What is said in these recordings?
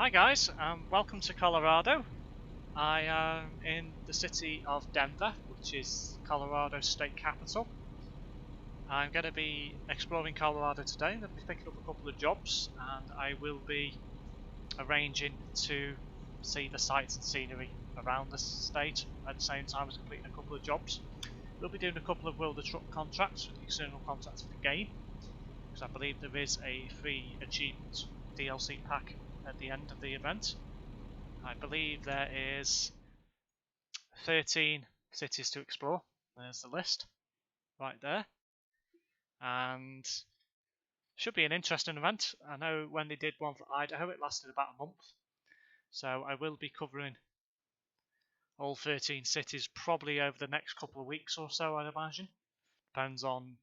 Hi guys, welcome to Colorado. I am in the city of Denver, which is Colorado's state capital. I'm going to be exploring Colorado today. I'm going to be picking up a couple of jobs, and I will be arranging to see the sights and scenery around the state at the same time as completing a couple of jobs. We'll be doing a couple of World of Truck contracts with the external contracts for the game, because I believe there is a free achievement DLC pack at the end of the event. I believe there is 13 cities to explore. There's the list right there, and should be an interesting event. I know when they did one for Idaho it lasted about a month, so I will be covering all 13 cities probably over the next couple of weeks or so, I'd imagine. Depends on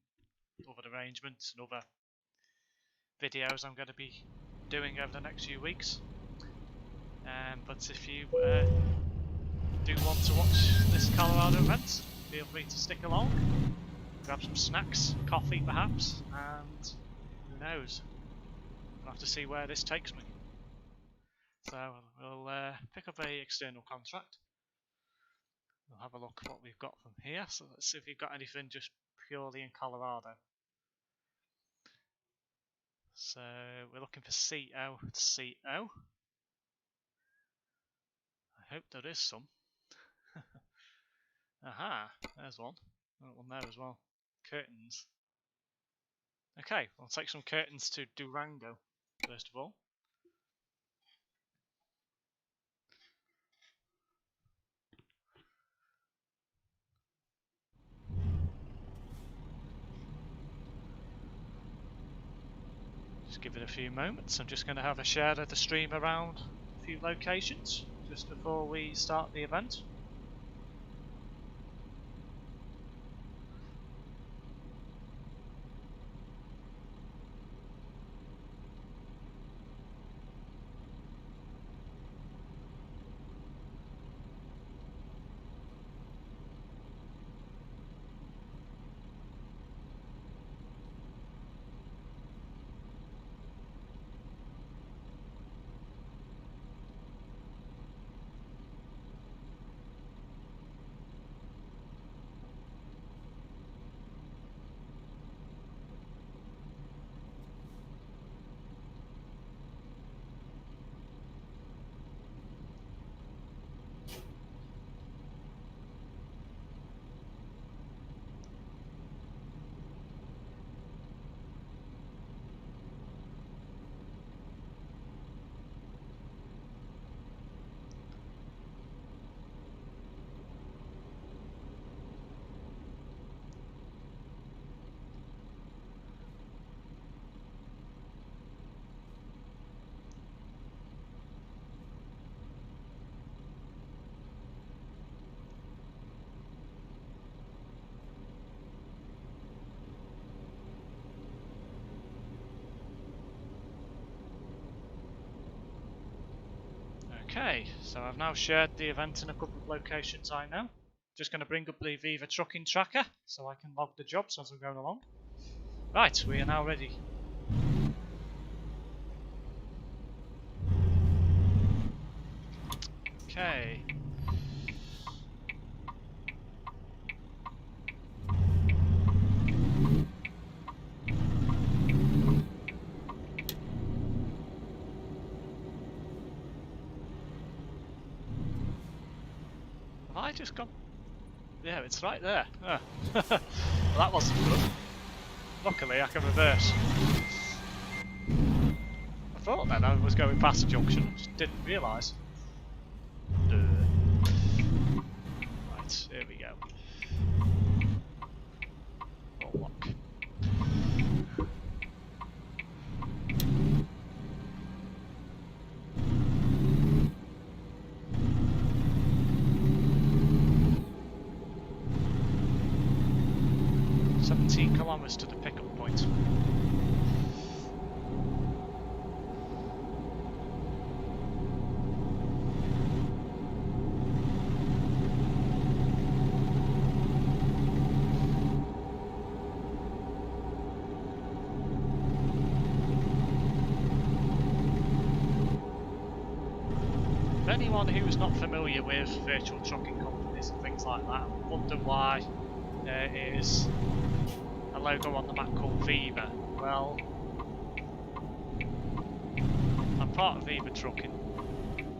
other arrangements and other videos I'm going to be doing over the next few weeks. But if you do want to watch this Colorado event, feel free to stick along, grab some snacks, coffee perhaps, and who knows, we'll have to see where this takes me. So we'll pick up a external contract. We'll have a look at what we've got from here. So let's see if we've got anything just purely in Colorado. So we're looking for CO to CO. I hope there is some. Aha, there's one. Oh, one there as well. Curtains. Okay, we'll take some curtains to Durango first of all. Just give it a few moments. I'm just going to have a share of the stream around a few locations just before we start the event. Okay, so I've now shared the event in a couple of locations I know. Just going to bring up the Viva trucking tracker so I can log the jobs as I'm going along. Right, we are now ready. Okay. Have I just gone? Yeah, it's right there. Oh. Well, that wasn't good. Luckily I can reverse. I thought then I was going past the junction, just didn't realise. Right, here we go. Oh, look. Kilometers to the pickup point. anyone who's not familiar with virtual trucking companies and things like that, wonder why there is a logo on the map called Viva. Well, I'm part of Viva Trucking.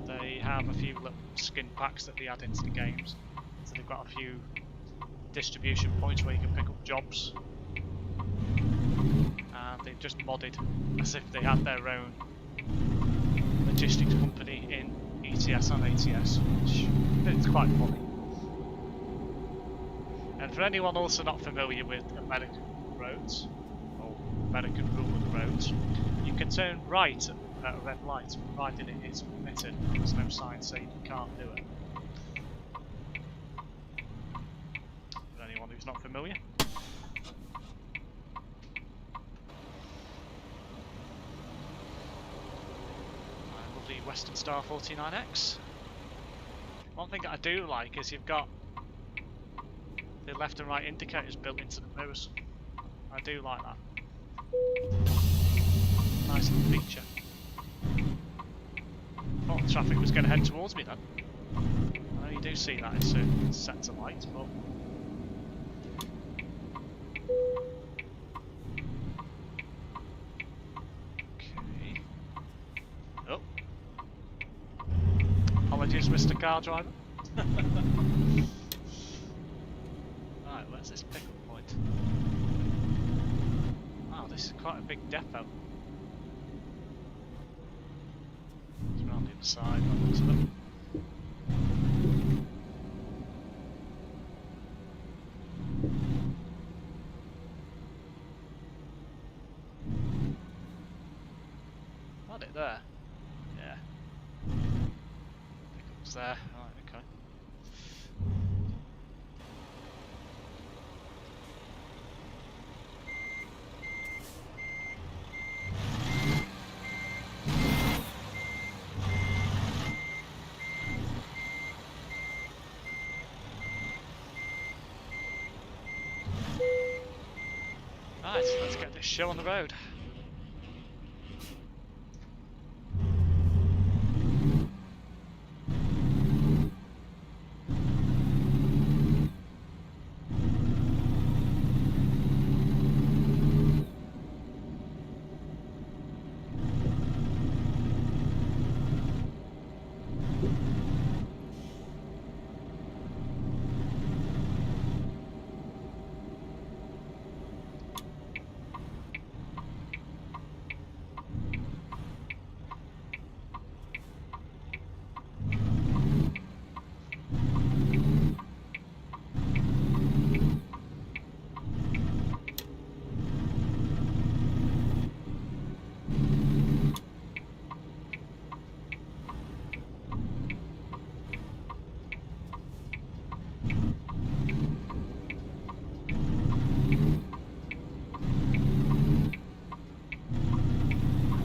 They have a few little skin packs that they add into the games. So they've got a few distribution points where you can pick up jobs. And they've just modded as if they had their own logistics company in ETS and ATS, which is quite funny. And for anyone also not familiar with American roads, or American rule of the roads, you can turn right at a red light, provided it is permitted. There's no sign saying you can't do it. For anyone who's not familiar. The Western Star 49X. One thing that I do like is you've got the left and right indicators built into the mirrors. I do like that. Nice little feature. Thought the traffic was going to head towards me then. I know you do see that in certain sets of lights, but okay. Oh. Apologies, Mr. Car Driver. Right, where's this pickup point? Wow, this is quite a big depot. It's around the other side, by the looks of it. Had it there? Yeah. Pickup's there, right, okay. Right, let's get this show on the road.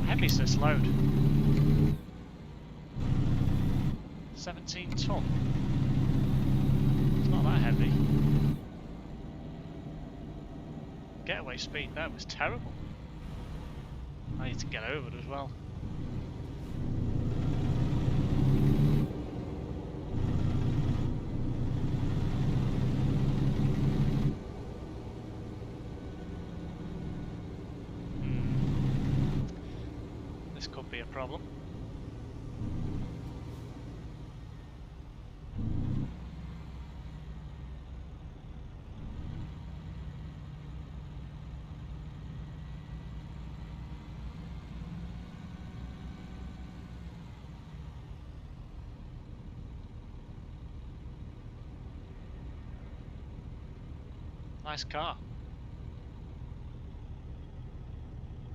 Heavy's this load? 17 ton. It's not that heavy. Getaway speed there was terrible. I need to get over it as well. This could be a problem. Nice car.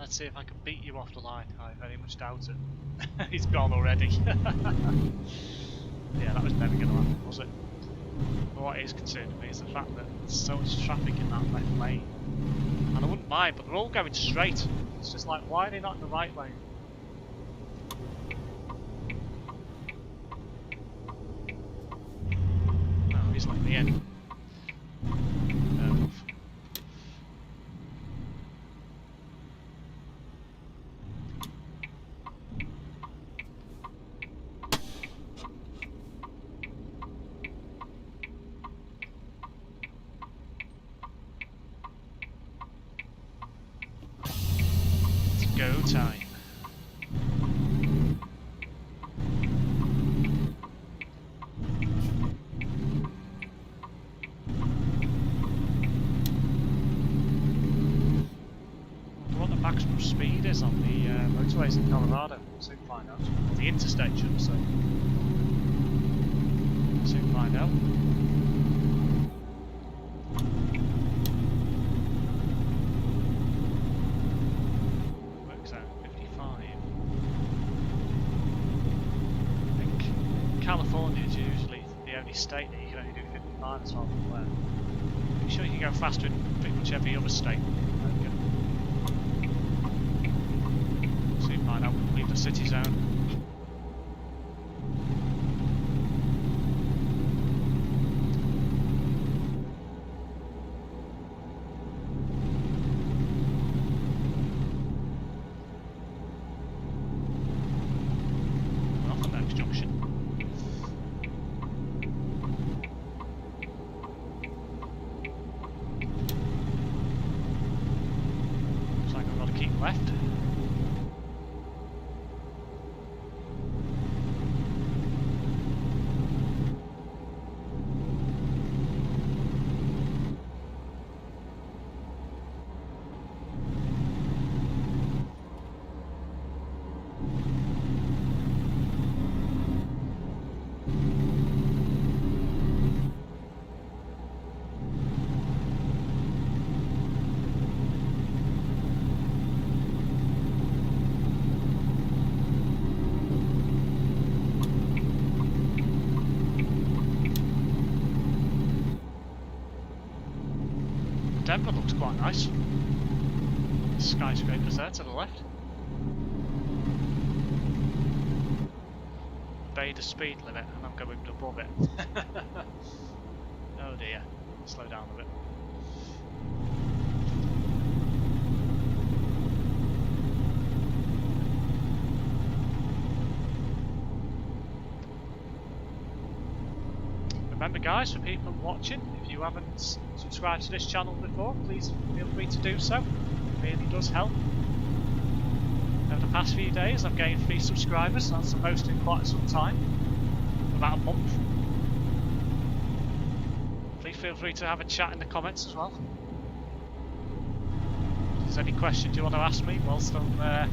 Let's see if I can beat you off the line. I very much doubt it. He's gone already. Yeah, that was never going to happen, was it? But what is concerning me is the fact that there's so much traffic in that left lane. And I wouldn't mind, but they're all going straight. It's just like, why are they not in the right lane? No, he's letting me in. time. What the maximum speed is on the motorways in Colorado? We'll soon find out. Or the interstate, should I say. We'll soon find out. Works out 55. I think California is usually the only state that you can only do 55 as far as I'm aware. I'm sure you can go faster in pretty much every other state. Soon find out when we leave the city zone. We're off the next junction. Looks like I've got to keep left. Denver looks quite nice. Skyscrapers there to the left. Obey the speed limit and I'm going above it. Oh dear. Slow down a bit. Remember guys, for people watching, if you haven't subscribed to this channel before, please feel free to do so. It really does help. Over the past few days I've gained 3 subscribers, that's the most in quite some time. About a month. Please feel free to have a chat in the comments as well. If there's any questions you want to ask me whilst I'm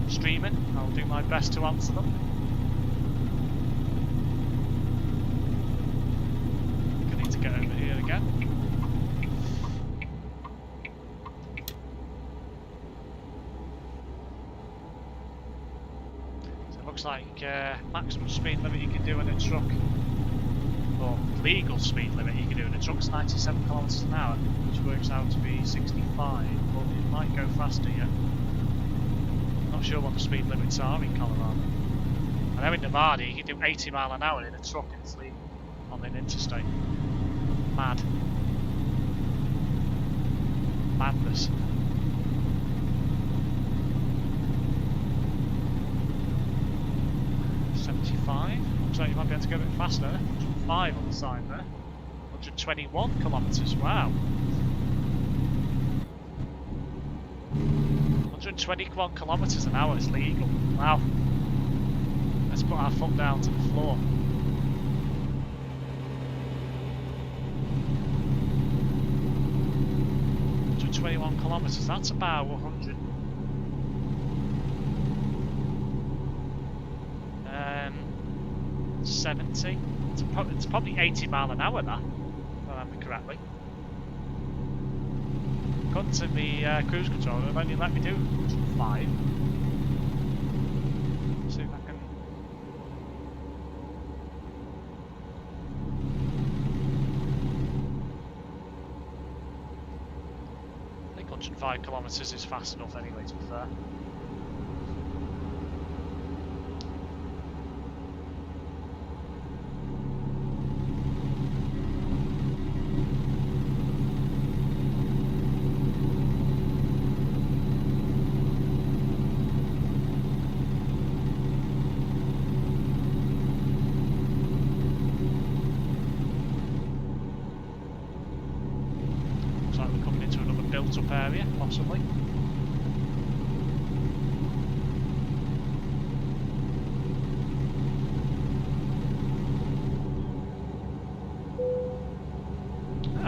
streaming, I'll do my best to answer them. Get over here again. So it looks like maximum speed limit you can do in a truck, or legal speed limit you can do in a truck is 97 kilometers an hour, which works out to be 65, but it might go faster yet. Not sure what the speed limits are in Colorado. I know in Nevada you can do 80 mile an hour in a truck and it's legal on an interstate. Mad. Madness. Looks like you might be able to go a bit faster. 105 on the side there. 121 kilometers. Wow. 121 kilometers an hour is legal. Wow. Let's put our foot down to the floor. 21 kilometers, that's about 100 70. It's probably 80 mile an hour that, if I remember correctly. According to the cruise controller, it'll only let me do 5. See if I can. I think 105 kilometers is fast enough anyway, to be fair. Up area, possibly.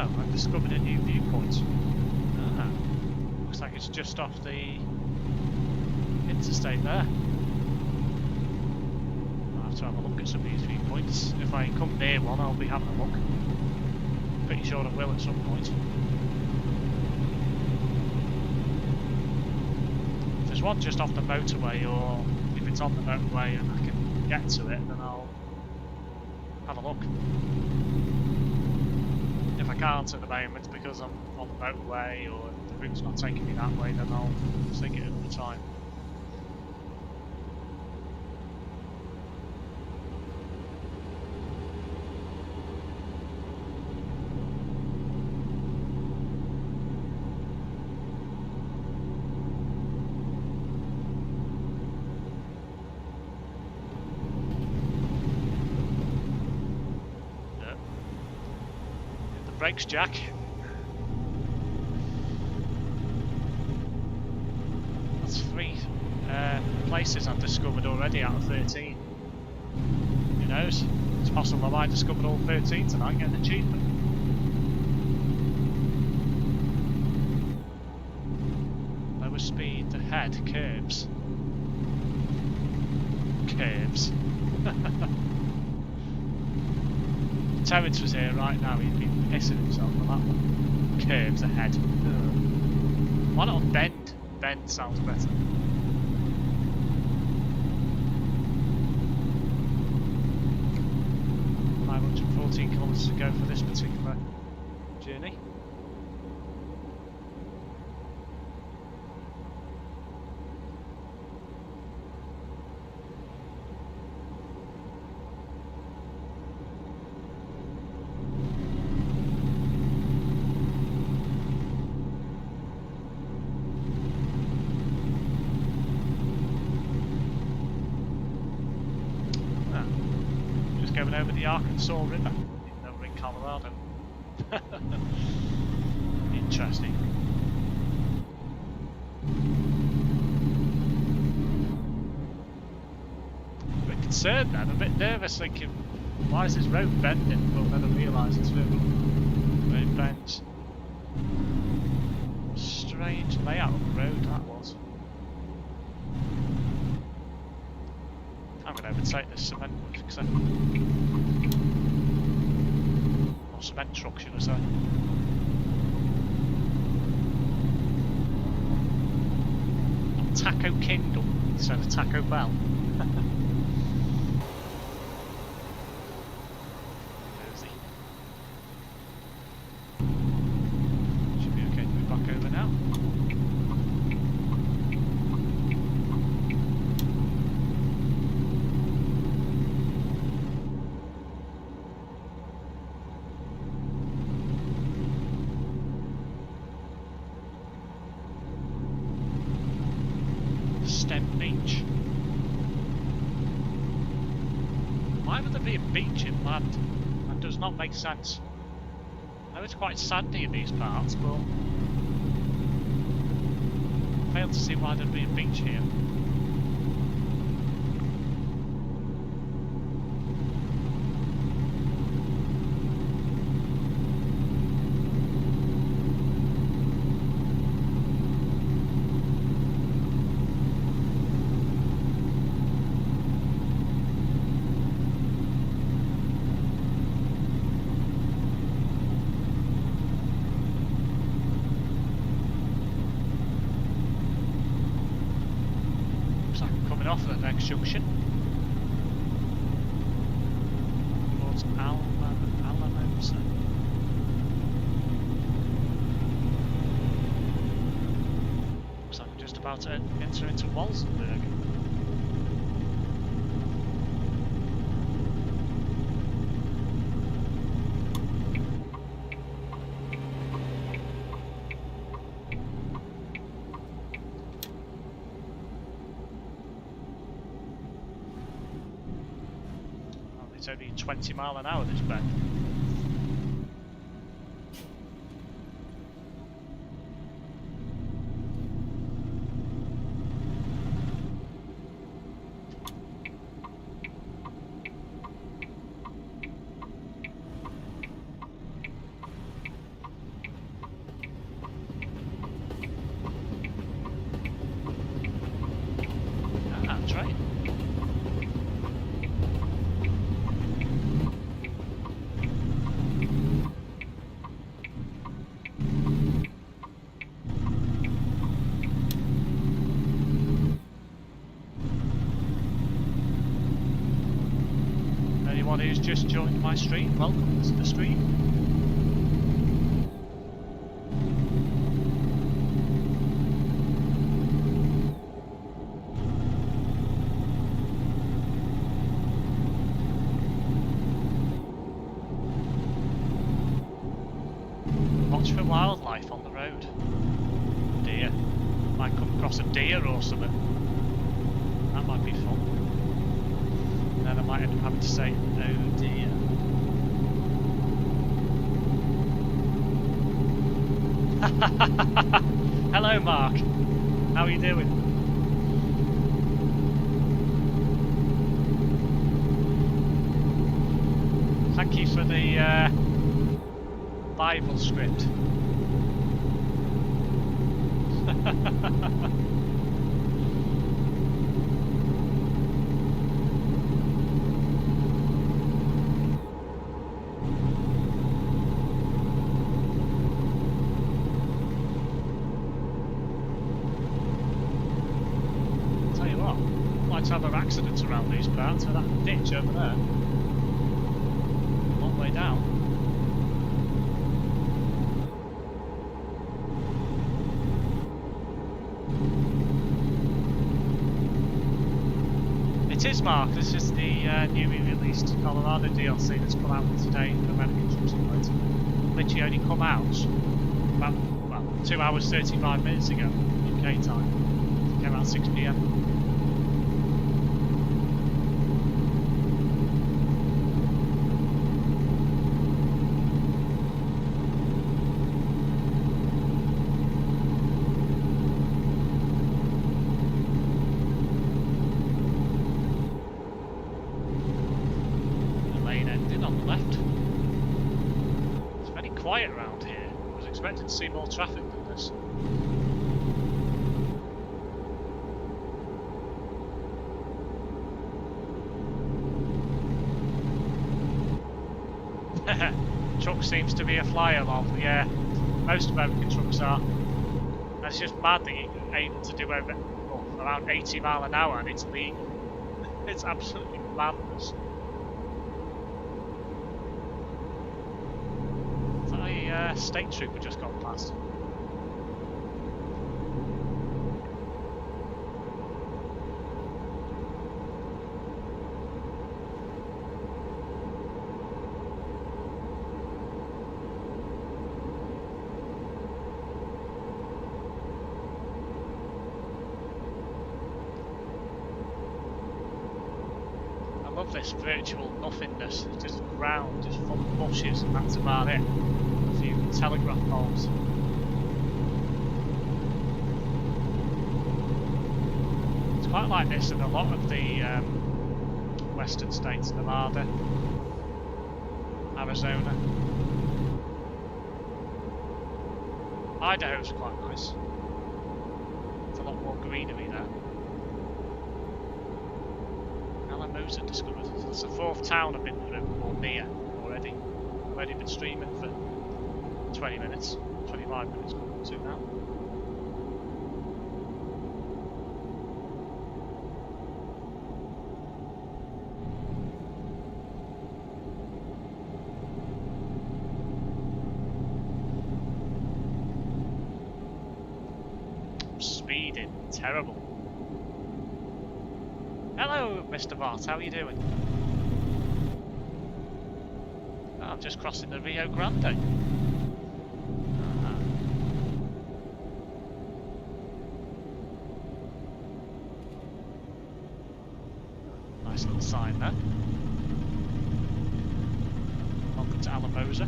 I've discovered a new viewpoint. Ah, looks like it's just off the interstate there. I'll have to have a look at some of these viewpoints. If I come near one, I'll be having a look. Pretty sure I will at some point. If there's one just off the motorway, or if it's on the motorway and I can get to it, then I'll have a look. If I can't at the moment because I'm on the motorway or if the route's not taking me that way, then I'll take it at the time. Brakes, Jack. That's 3 places I've discovered already out of 13. Who knows? It's possible I might discover all 13 tonight and get an achievement. Lower speed ahead, curves. Curves. Terence was here right now, he'd be pissing himself on that one. Curves ahead. Ugh. Why not bend? Bend sounds better. $514 to go for this particular journey. Going over the Arkansas River over in Colorado. Interesting. I'm a bit concerned then, I'm a bit nervous thinking, why is this road bending? But then I realise it's really where it bends. Strange layout of the road that was. I'm going to overtake this cement or cement truck, should I say. Taco Kingdom instead of Taco Bell. Cozy. Should be okay to move back over now. Beach. Why would there be a beach in land? That does not make sense. I know it's quite sandy in these parts, but I fail to see why there'd be a beach here. Off at the next junction towards Alamosa. Looks like I'm just about to enter into Walsenburg. It's only 20 mile an hour this bend. just joined my stream, welcome to the stream. Watch for wildlife on the road. Deer. Might come across a deer or something. That might be fun. And then I might end up having to say, oh dear. Hello Mark, how are you doing? Thank you for the Bible script. Tell you what, might have other accidents around these parts with that ditch over there. Long way down. It is, Mark. This is the newly released Colarado DLC that's come out today for American Truck Simulator. Literally only come out about 2 hours 35 minutes ago, UK time. It came out 6 PM. Quiet around here. I was expecting to see more traffic than this. Truck seems to be a flyer lol. Yeah, most American trucks are. And it's just mad that you're able to do around 80 miles an hour and it's legal. It's absolutely madness. State trooper just got past. I love this virtual nothingness, just ground, just full of bushes, and that's about it. Telegraph poles. It's quite like this in a lot of the western states, Nevada, Arizona. Idaho's quite nice. It's a lot more greenery there. Alamosa discovered. It's the 4th town I've been through, or near, already. Already been streaming for 20 minutes, 25 minutes coming to now. Speeding, terrible. Hello, Mr. Bart, how are you doing? Oh, I'm just crossing the Rio Grande. Nice little sign there. Welcome to Alamosa.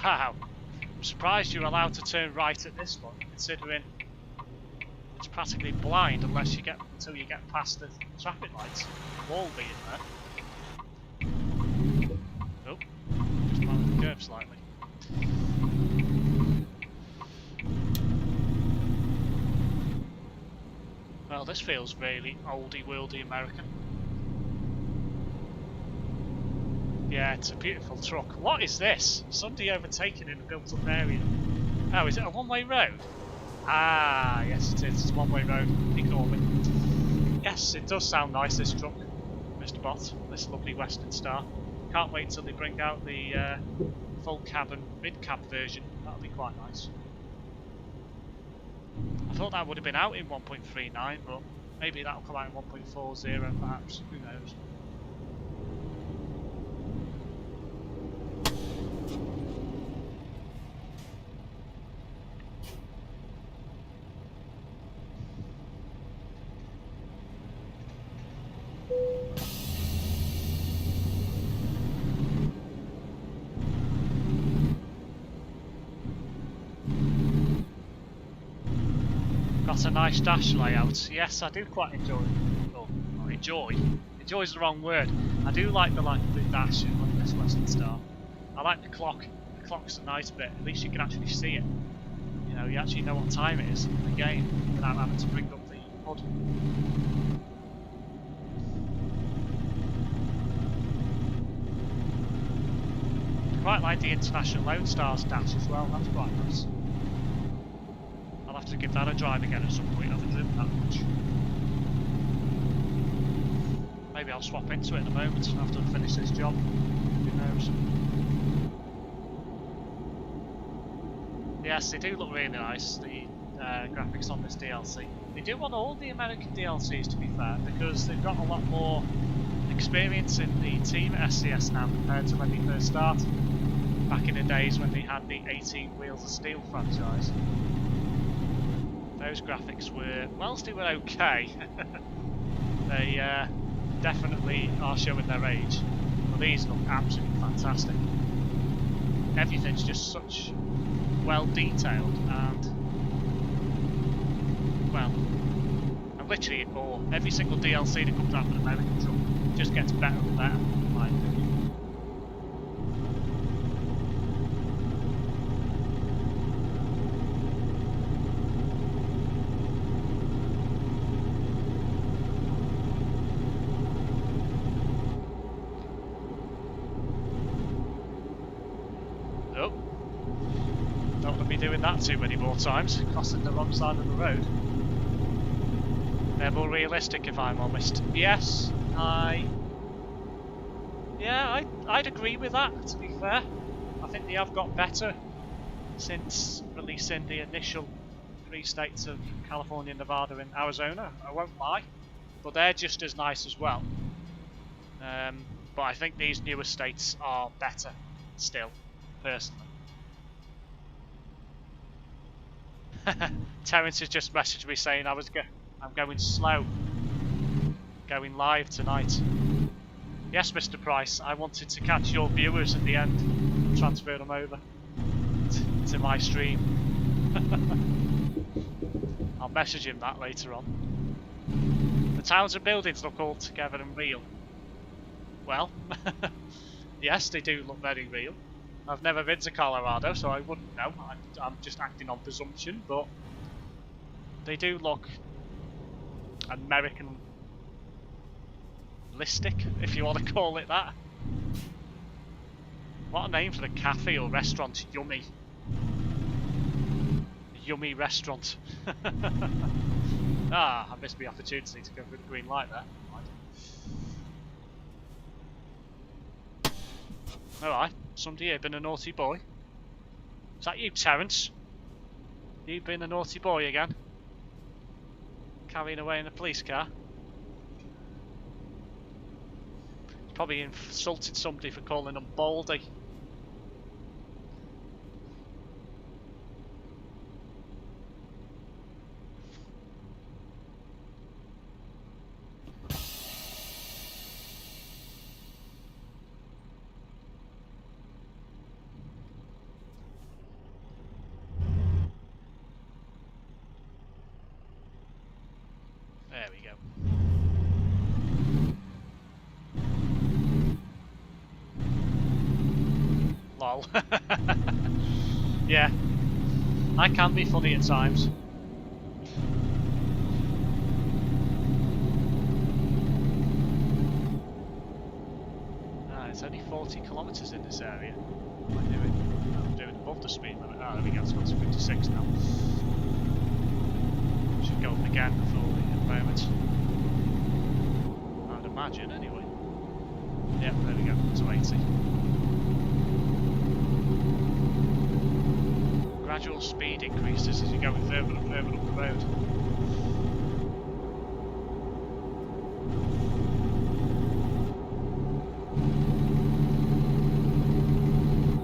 Wow, I'm surprised you're allowed to turn right at this one, considering it's practically blind until you get past the traffic lights. Wall being there. Oh, just mounted the curve slightly. Well, this feels really oldie worldy American. Yeah, it's a beautiful truck. What is this? Somebody overtaken in a built-up area. Oh, is it a one-way road? Ah, yes it is. It's a one-way road. Ignore me. Yes, it does sound nice, this truck, Mr. Bot. This lovely Western Star. Can't wait till they bring out the full cabin, mid-cab version. That'll be quite nice. I thought that would have been out in 1.39, but maybe that'll come out in 1.40 perhaps. Who knows? Got a nice dash layout. Yes, I do quite enjoy. Oh, not enjoy. Enjoy's the wrong word. I do like the dash on this Western Star. I like the clock. The clock's a nice bit. At least you can actually see it. You know, you actually know what time it is in the game without having to bring up the HUD. I quite like the International Lone Stars dash as well. That's quite nice. I'll have to give that a drive again at some point. I haven't driven that much. Maybe I'll swap into it in a moment after I finish this job. Who knows? Yes, they do look really nice, the graphics on this DLC. They do on all the American DLCs, to be fair, because they've got a lot more experience in the team at SCS now compared to when they first started. Back in the days when they had the 18 Wheels of Steel franchise. Those graphics were, whilst they were okay, they definitely are showing their age. But these look absolutely fantastic. Everything's just such well detailed and, well, and literally all, every single DLC that comes out with an American truck just gets better and better, in my opinion. Doing that too many more times, crossing the wrong side of the road. They're more realistic, if I'm honest. Yes, I'd agree with that, to be fair. I think they have got better since releasing the initial 3 states of California, Nevada and Arizona, I won't lie. But they're just as nice as well. But I think these newer states are better still, personally. Terence has just messaged me saying I'm going slow, going live tonight. Yes, Mr. Price, I wanted to catch your viewers at the end and transfer them over to my stream. I'll message him that later on. The towns and buildings look all together and real. Well, yes, they do look very real. I've never been to Colorado, so I wouldn't know. I'm just acting on presumption, but they do look American-listic, if you want to call it that. What a name for the cafe or restaurant, Yummy. Yummy restaurant. Ah, I missed the opportunity to go through the green light there. Alright, somebody here been a naughty boy. Is that you, Terence? You been a naughty boy again? Carrying away in a police car? He's probably insulted somebody for calling him Baldy. There we go. Lol. Yeah. I can be funny at times. It's only 40 kilometres in this area. What am I doing? I'm doing above the speed limit. Ah, there we go, it's got to 56 now. Should go up again fully at the moment. I'd imagine, anyway. Yep, there we go, to 80. Gradual speed increases as you're going further and further up the road.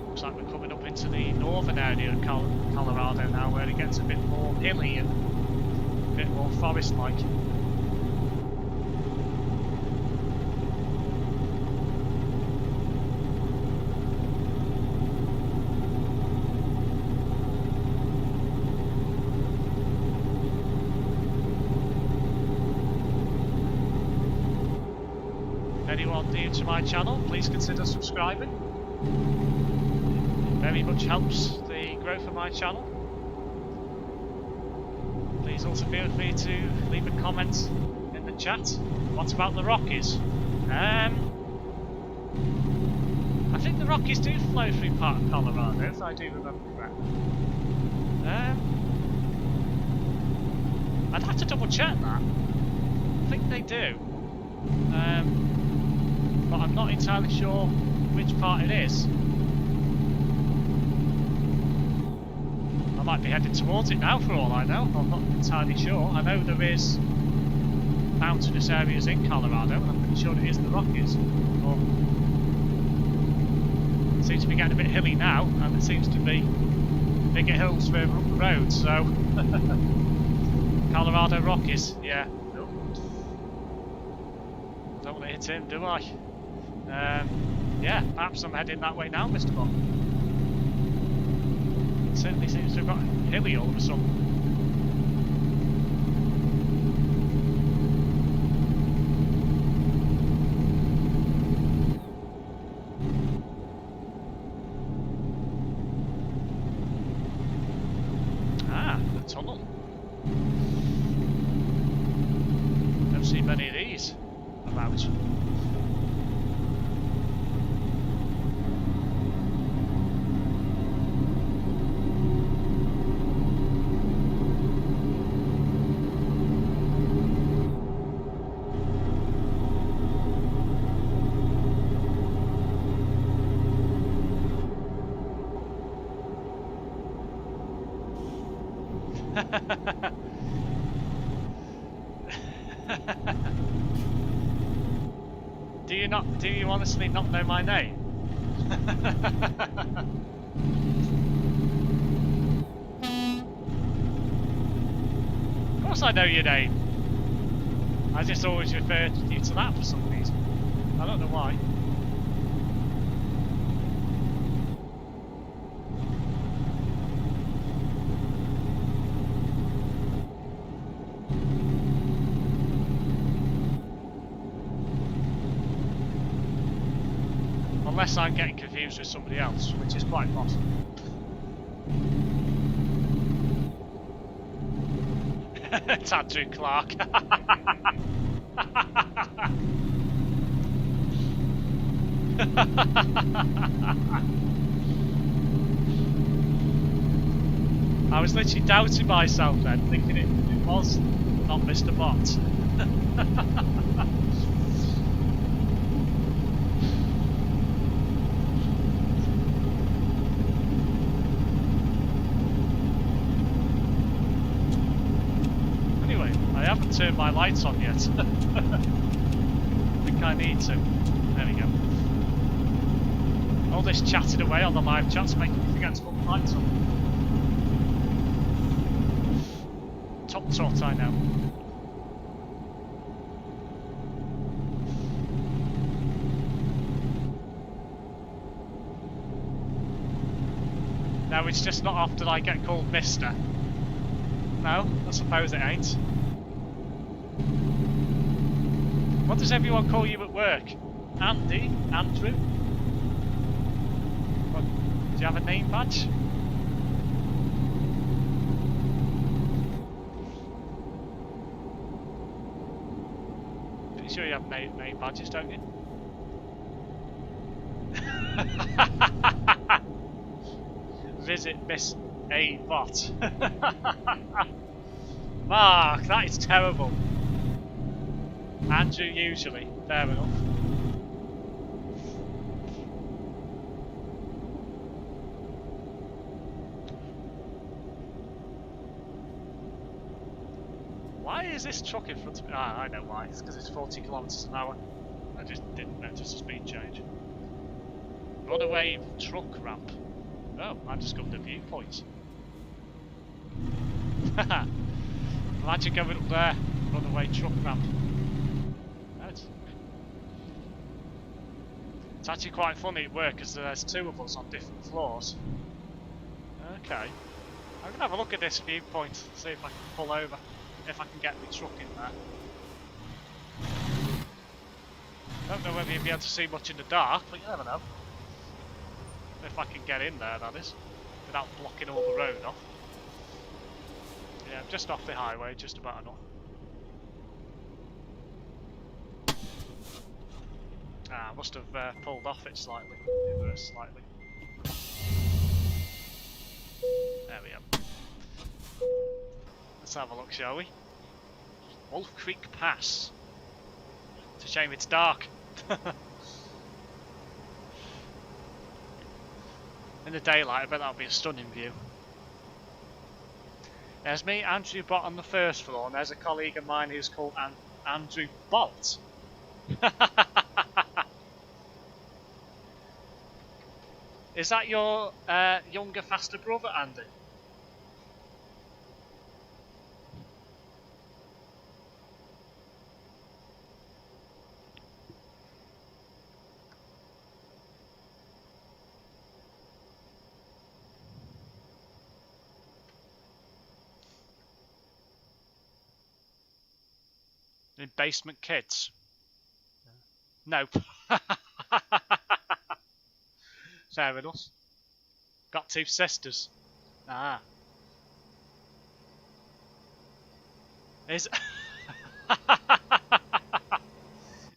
Looks like we're coming up into the northern area of Colorado now, where it gets a bit more hilly and a bit more forest-like. Anyone new to my channel, please consider subscribing. It very much helps the growth of my channel. Please also feel free to leave a comment in the chat. What about the Rockies? I think the Rockies do flow through part of Colorado, if I do remember correctly. I'd have to double check that. I think they do. But I'm not entirely sure which part it is. I might be headed towards it now for all I know, I'm not entirely sure. I know there is mountainous areas in Colorado, and I'm pretty sure it is the Rockies. But it seems to be getting a bit hilly now, and there seems to be bigger hills further up the road, so... Colorado Rockies, yeah. Don't want to hit him, do I? Yeah, perhaps I'm heading that way now, Mr. Bob. It certainly seems to have got hilly all of a sudden. Ah, the tunnel. Don't see many of these about. Do you honestly not know my name? Of course I know your name. I just always refer to you to that for some reason. I don't know why. Unless I'm getting confused with somebody else, which is quite possible. It's Andrew Clark. I was literally doubting myself then, thinking it was not Mr. Bot. I haven't turned my lights on yet. I think I need to. There we go. All this chatting away on the live chat's making me forget to put the lights on. Top tot, I know. No, it's just not often I get called Mister. No, I suppose it ain't. What does everyone call you at work? Andy? Andrew? What, do you have a name badge? Pretty sure you have name badges, don't you? Visit Miss A Bot. Mark, that is terrible. Andrew usually, fair enough. Why is this truck in front of me? Ah, I know why. It's because it's 40 kilometers an hour. I just didn't notice the speed change. Runaway truck ramp. Oh, I just got the viewpoint. Imagine going up there. Runaway truck ramp. It's actually quite funny at work because there's two of us on different floors. Okay. I'm going to have a look at this viewpoint, see if I can pull over. If I can get my truck in there. Don't know whether you'll be able to see much in the dark, but you never know. If I can get in there, that is. Without blocking all the road off. Yeah, I'm just off the highway, just about enough. Ah, I must have pulled off it slightly. Reversed slightly. There we go. Let's have a look, shall we? Wolf Creek Pass. It's a shame it's dark. In the daylight, I bet that'll be a stunning view. There's me, Andrew Bott, on the first floor, and there's a colleague of mine who's called Andrew Bolt. Is that your younger, faster brother, Andy? In Basement Kids? No. Fair enough. Got two sisters. Ah. Is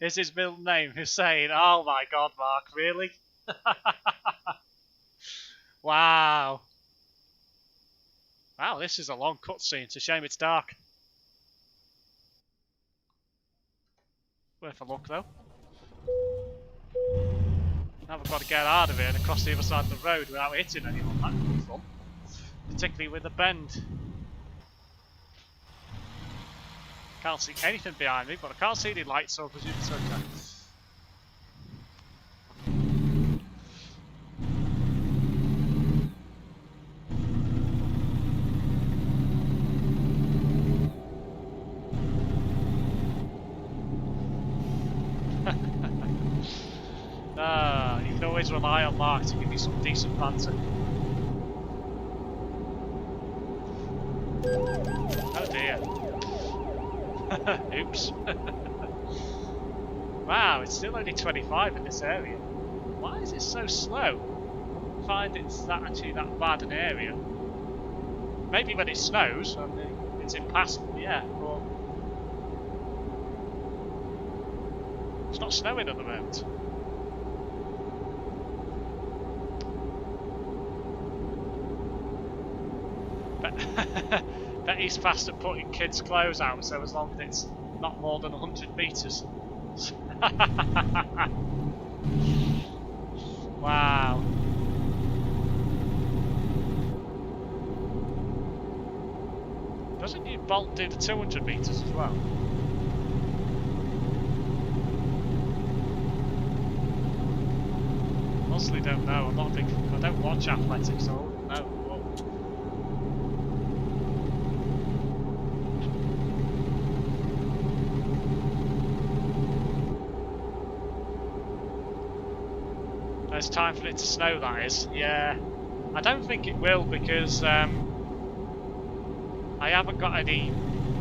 is his middle name Hussein? Oh my god, Mark, really? Wow. Wow, this is a long cutscene. It's a shame it's dark. Worth a look though. Now we've got to get out of here and across the other side of the road without hitting anyone. That could be fun. Particularly with the bend. Can't see anything behind me, but I can't see any lights, so I presume it's okay. You can always rely on Mark to give you some decent banter. Oh dear. Oops. Wow, it's still only 25 in this area. Why is it so slow? I find it's actually that bad an area. Maybe when it snows and it's impassable, yeah, but it's not snowing at the moment. Bet he's fast at putting kids' clothes out, so as long as it's not more than 100 metres. Wow. Doesn't your Bolt do the 200 metres as well? Honestly, don't know. I'm not a big. I don't watch athletics, so I wouldn't know. It's time for it to snow, that is. Yeah. I don't think it will because I haven't got any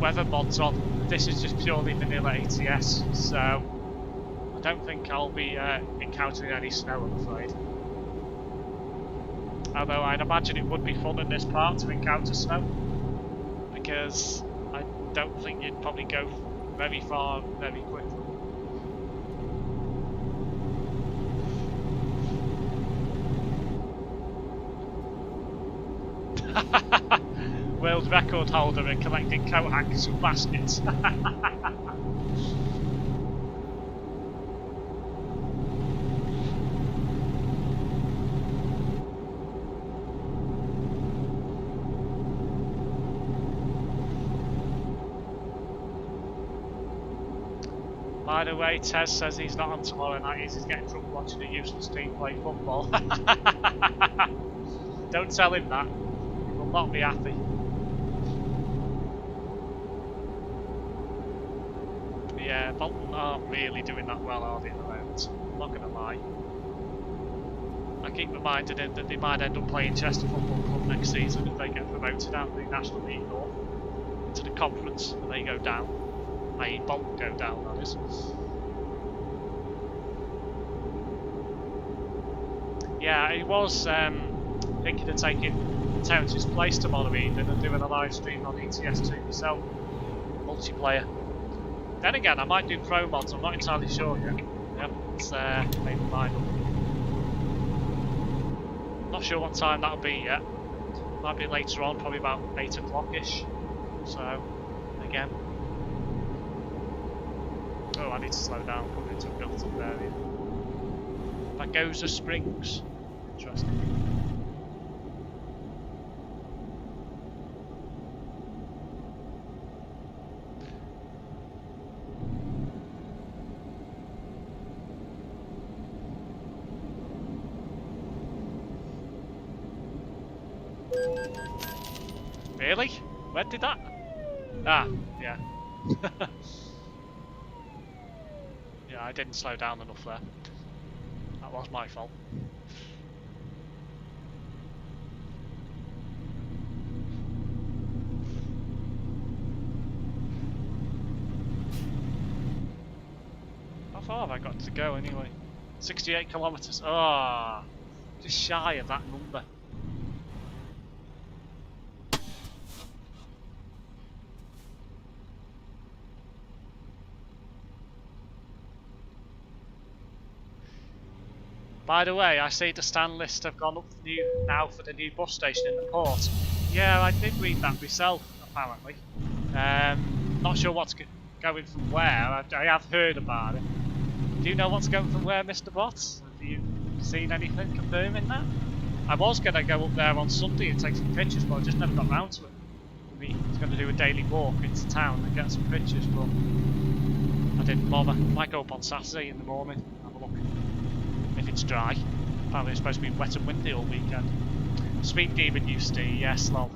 weather mods on. This is just purely vanilla ATS, so I don't think I'll be encountering any snow, I'm afraid. Although I'd imagine it would be fun in this part to encounter snow, because I don't think you'd probably go very far very quickly. World record holder in collecting coat hackers and baskets. By the way, Tez says he's not on tomorrow night, he's getting drunk watching a useless team play football. Don't tell him that, he will not be happy. Yeah, Bolton aren't really doing that well, are they, at the moment? I'm not going to lie. I keep reminding him that they might end up playing Chester Football Club next season if they get promoted out of the National League North into the conference and they go down. I.e. Bolton go down, that is. Yeah, he was thinking of taking Terrence's place tomorrow evening and doing a live stream on ETS2 myself, multiplayer. Then again, I might do pro mods, I'm not entirely sure yet. Yep, it's made my mind up. Not sure what time that'll be yet. Might be later on, probably about 8 o'clock-ish. So, again. Oh, I need to slow down, coming into a built-up area. That goes to Springs. Interesting. Really? Where did that? Ah, yeah. Yeah, I didn't slow down enough there. That was my fault. How far have I got to go anyway? 68 kilometres. Ah, just shy of that number. By the way, I see the stand list have gone up now for the new bus station in the port. Yeah, I did read that myself, apparently. Not sure what's going from where. I have heard about it. Do you know what's going from where, Mr. Bots? Have you seen anything confirming that? I was going to go up there on Sunday and take some pictures, but I just never got round to it. I was going to do a daily walk into town and get some pictures, but I didn't bother. Might go up on Saturday in the morning, have a look. If it's dry. Apparently it's supposed to be wet and windy all weekend. Sweet Demon used to, yes, lol.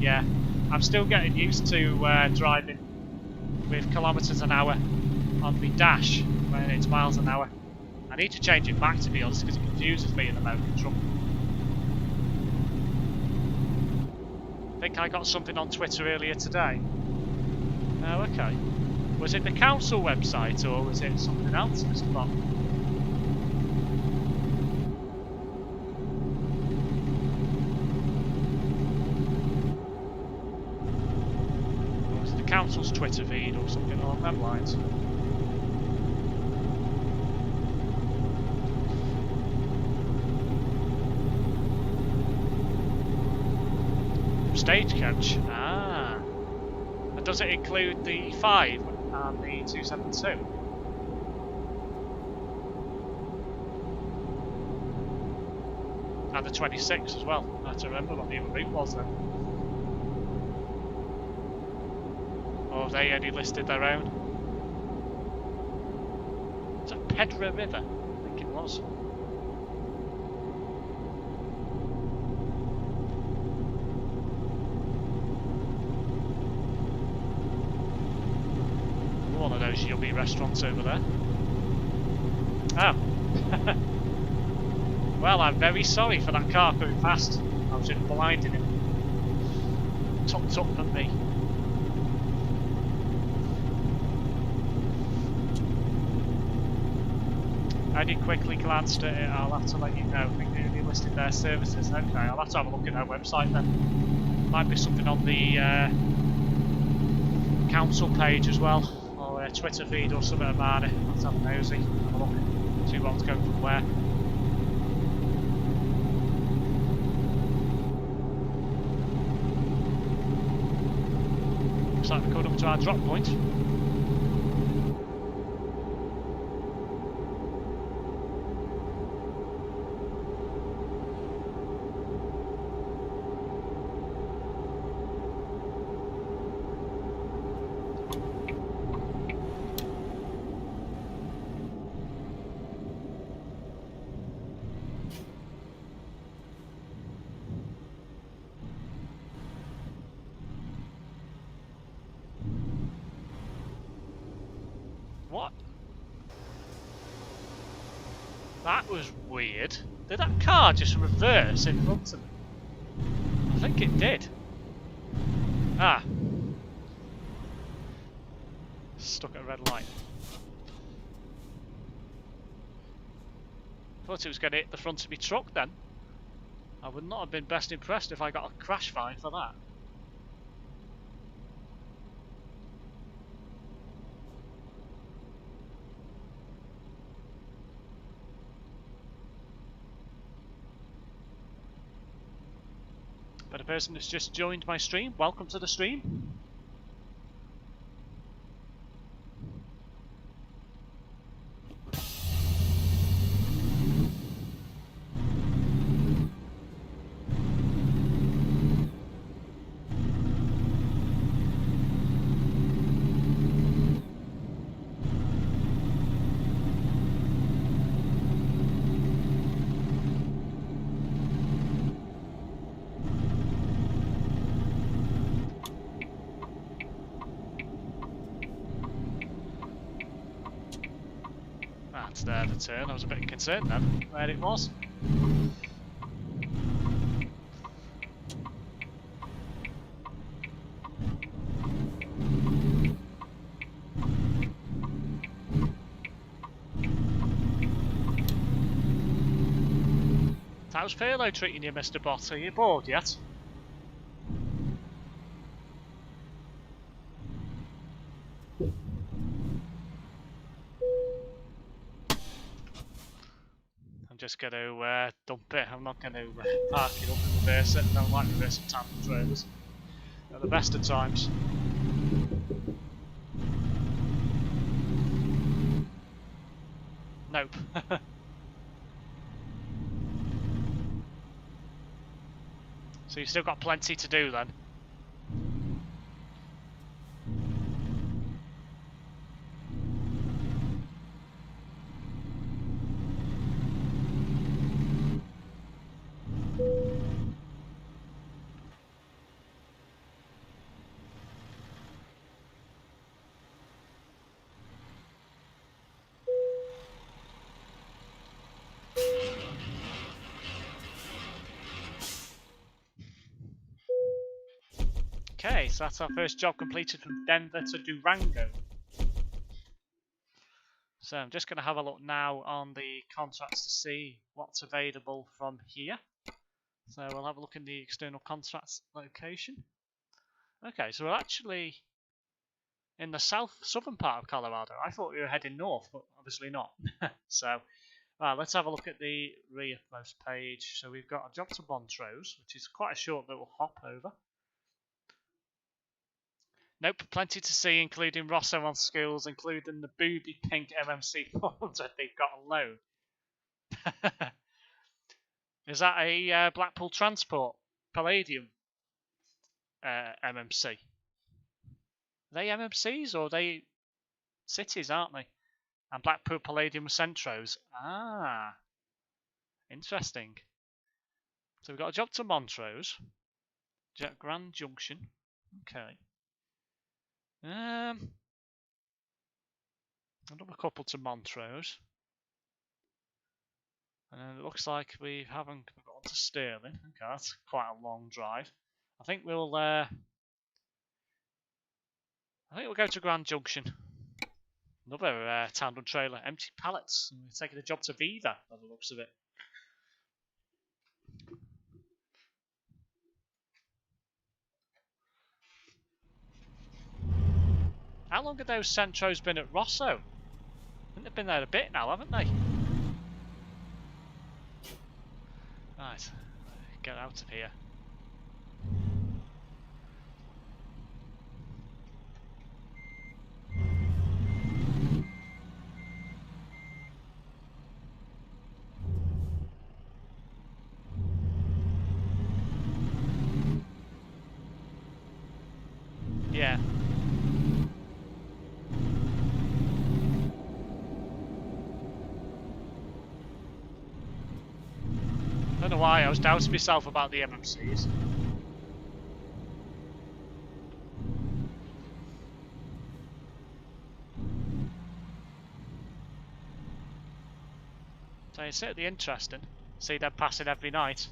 Yeah, I'm still getting used to driving with kilometres an hour on the dash when it's miles an hour. I need to change it back, to be honest, because it confuses me in the mountain truck. I think I got something on Twitter earlier today. Oh, okay. Was it the council website or was it something else, Mr. Bob? Council's Twitter feed or something along them lines. Stagecoach. Ah. And does it include the 5 and the 272? And the 26 as well. I have to remember what the other route was then. Or have they only listed their own? It's a Pedra River, I think it was. One of those yummy restaurants over there. Oh. Well, I'm very sorry for that car coming past. I was just blinding him. Tucked up at me. I only quickly glanced at it, I'll have to let you know. I think they only listed their services. Okay, I'll have to have a look at their website then. Might be something on the council page as well, or a Twitter feed or something about it. Let's have a nosy, have a look, see what's going from where. Looks like we're coming up to our drop point. What? That was weird. Did that car just reverse in front of me? I think it did. Ah. Stuck at a red light. Thought it was going to hit the front of my truck then. I would not have been best impressed if I got a crash fine for that. But a person has just joined my stream. Welcome to the stream. That's there, the turn. I was a bit concerned then where it was. How's Furlough treating you, Mr. Bott? Are you bored yet? I'm just going to dump it. I'm not going to park it up and reverse it. I don't like reversing tandem trailers at the best of times. Nope. So you've still got plenty to do then? Okay, so that's our first job completed from Denver to Durango. So I'm just going to have a look now on the contracts to see what's available from here. So we'll have a look in the external contracts location. Okay, so we're actually in the southern part of Colorado. I thought we were heading north, but obviously not. So let's have a look at the rearmost page. So we've got a job to Montrose, which is quite a short little hop over. Nope, plenty to see, including Rosso on skills, including the booby pink MMC 400 they've got on loan. Is that a Blackpool Transport Palladium MMC? Are they MMCs or are they cities, aren't they? And Blackpool Palladium Centros. Ah, interesting. So we've got a job to Montrose, Grand Junction. Okay. Another couple to Montrose. And it looks like we haven't got to Stirling. Okay, that's quite a long drive. I think we'll go to Grand Junction. Another tandem trailer, empty pallets. And we're taking a job to Viva by the looks of it. How long have those Centros been at Rosso? I think they've been there a bit now, haven't they? Right, get out of here. why I was doubting myself about the MMCs. So it's certainly interesting. See them passing every night.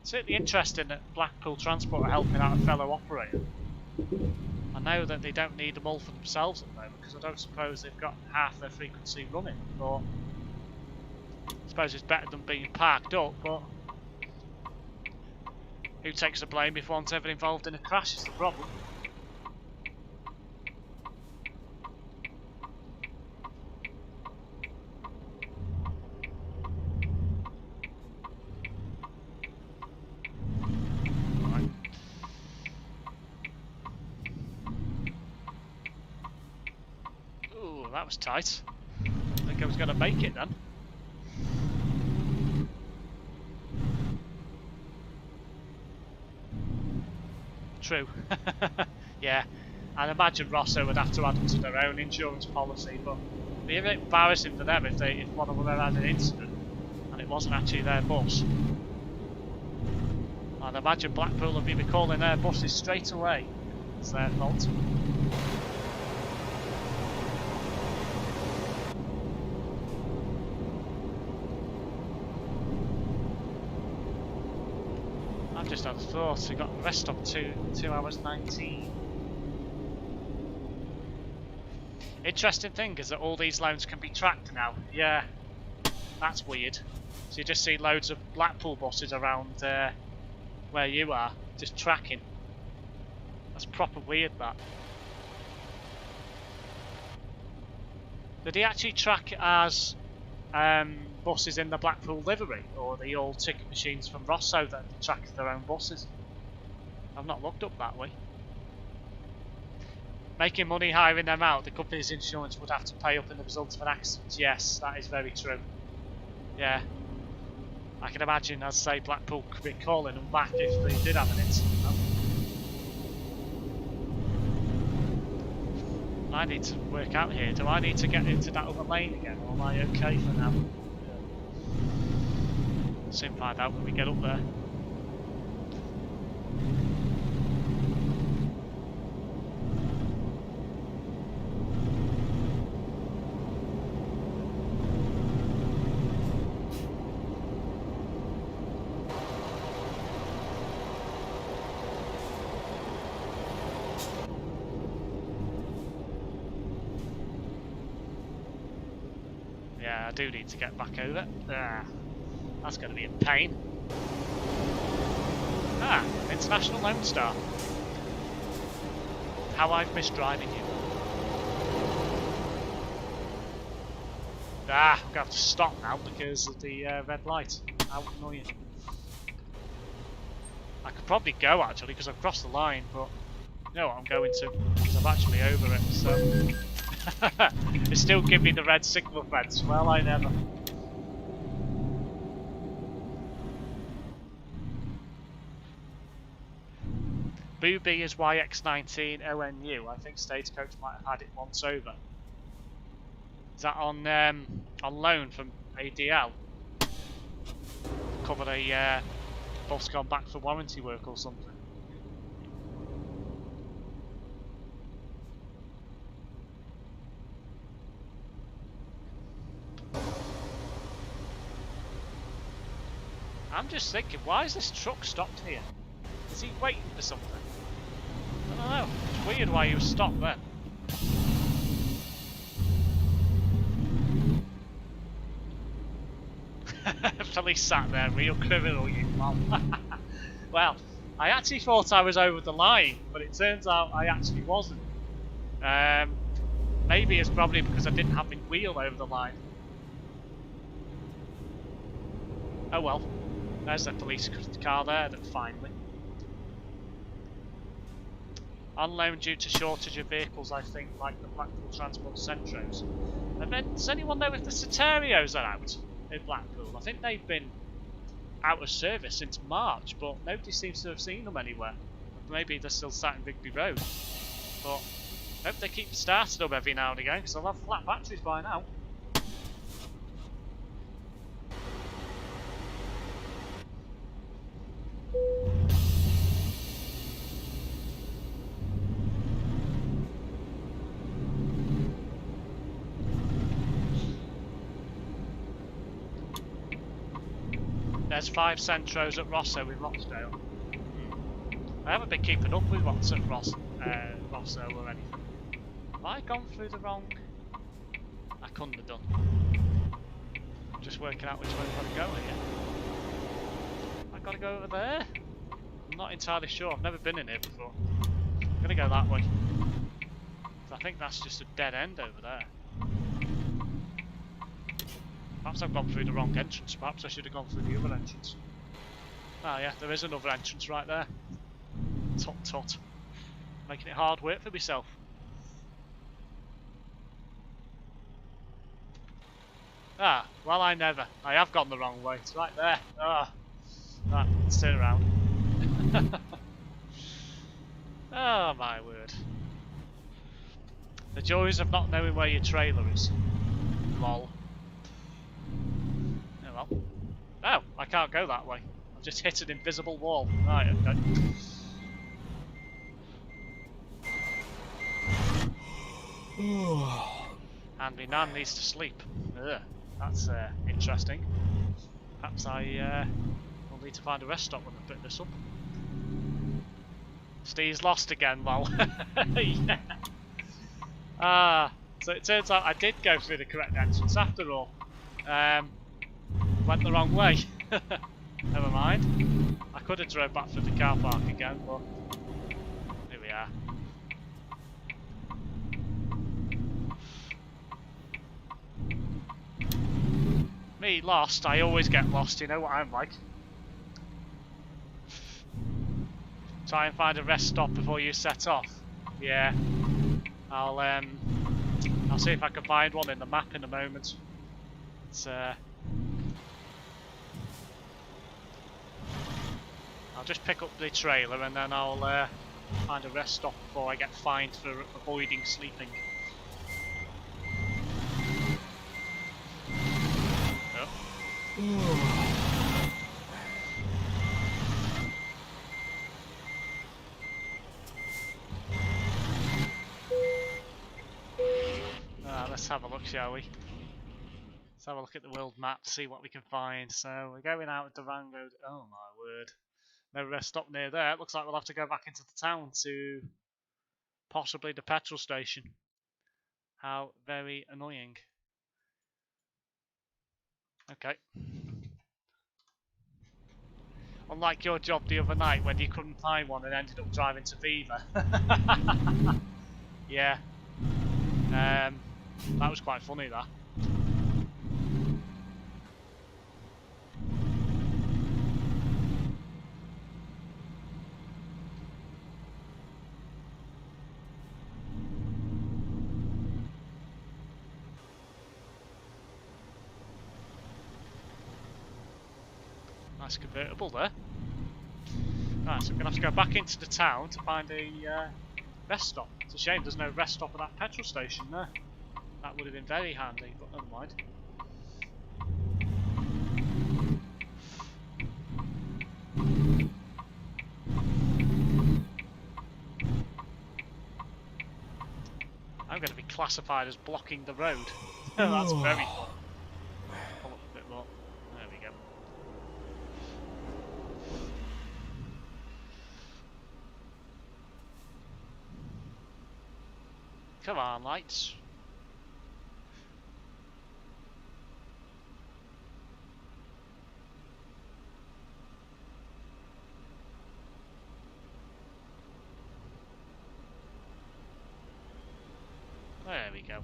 It's certainly interesting that Blackpool Transport are helping out a fellow operator. I know that they don't need them all for themselves at the moment, because I don't suppose they've got half their frequency running, but I suppose it's better than being parked up, but who takes the blame if one's ever involved in a crash is the problem. Right. Ooh, that was tight. I think I was going to make it then. True. Yeah, I'd imagine Rosso would have to add them to their own insurance policy, but it'd be a bit embarrassing for them if one of them ever had an incident and it wasn't actually their bus. I'd imagine Blackpool would be recalling their buses straight away. It's their fault. I've just had a thought, we got rest stop 2 hours 19. Interesting thing is that all these loans can be tracked now. Yeah, that's weird. So you just see loads of Blackpool buses around where you are, just tracking. That's proper weird, that. Did he actually track it as buses in the Blackpool livery, or are they all ticket machines from Rosso that track their own buses? I've not looked up that way. Making money hiring them out, the company's insurance would have to pay up in the result of an accident. Yes, that is very true. Yeah. I can imagine, as say, Blackpool could be calling them back if they did have an incident. I need to work out here. Do I need to get into that other lane again, or am I okay for now? Soon find out when we get up there. Yeah, I do need to get back over. That's going to be a pain. Ah, International Lone Star. How I've missed driving you. I'm going to have to stop now because of the red light. How annoying. I could probably go actually because I've crossed the line, but you know what I'm going to, because I'm actually over it, so... They still give me the red signal fence. Well, I never. Booby is YX19 ONU. I think Stagecoach might have had it once over. Is that on loan from ADL? Covered a bus gone back for warranty work or something. I'm just thinking, why is this truck stopped here? Is he waiting for something? I don't know. It's weird why he was stopped then. Police sat there, real criminal, you mum. Well, I actually thought I was over the line, but it turns out I actually wasn't. Maybe it's probably because I didn't have my wheel over the line. Oh well. There's the police car there that finally. On loan due to shortage of vehicles, I think, like the Blackpool Transport Centros. And then, does anyone know if the Soterios are out in Blackpool? I think they've been out of service since March, but nobody seems to have seen them anywhere. Maybe they're still sat in Rigby Road. But I hope they keep starting them every now and again, because they'll have flat batteries by now. there's 5 Centros at Rosso with Rochdale. I haven't been keeping up with what's at Rosso or anything. Have I gone through the wrong? I couldn't have done. Just working out which way I've got to go here. I've got to go over there? I'm not entirely sure. I've never been in here before. I'm going to go that way. I think that's just a dead end over there. Perhaps I've gone through the wrong entrance. Perhaps I should have gone through the other entrance. Ah yeah, there is another entrance right there. Tut tut. Making it hard work for myself. Ah, well I never. I have gone the wrong way. It's right there. Ah. Right, let's turn around. Oh my word. The joys of not knowing where your trailer is. Lol. Oh well. Oh, I can't go that way. I've just hit an invisible wall. Right, okay. And my nan needs to sleep. Ugh, that's interesting. Perhaps I will need to find a rest stop when I put this up. Steve's lost again, lol. Yeah. Ah, so it turns out I did go through the correct entrance after all. Went the wrong way. Never mind. I could have drove back through the car park again, but here we are. Me lost, I always get lost, you know what I'm like. Try and find a rest stop before you set off. Yeah. I'll see if I can find one in the map in a moment. It's I'll just pick up the trailer and then I'll find a rest stop before I get fined for avoiding sleeping. Oh. Let's have a look, shall we? Let's have a look at the world map, see what we can find. So we're going out of Durango. Oh my word. No rest stop near there. It looks like we'll have to go back into the town to possibly the petrol station. How very annoying. Okay. Unlike your job the other night when you couldn't find one and ended up driving to Viva. Yeah. That was quite funny, that. Nice convertible there. Right, so I'm going to have to go back into the town to find a rest stop. It's a shame there's no rest stop at that petrol station there. That would have been very handy, but never mind. I'm going to be classified as blocking the road. That's very fun. Pull up a bit more. There we go. Come on, lights. There we go.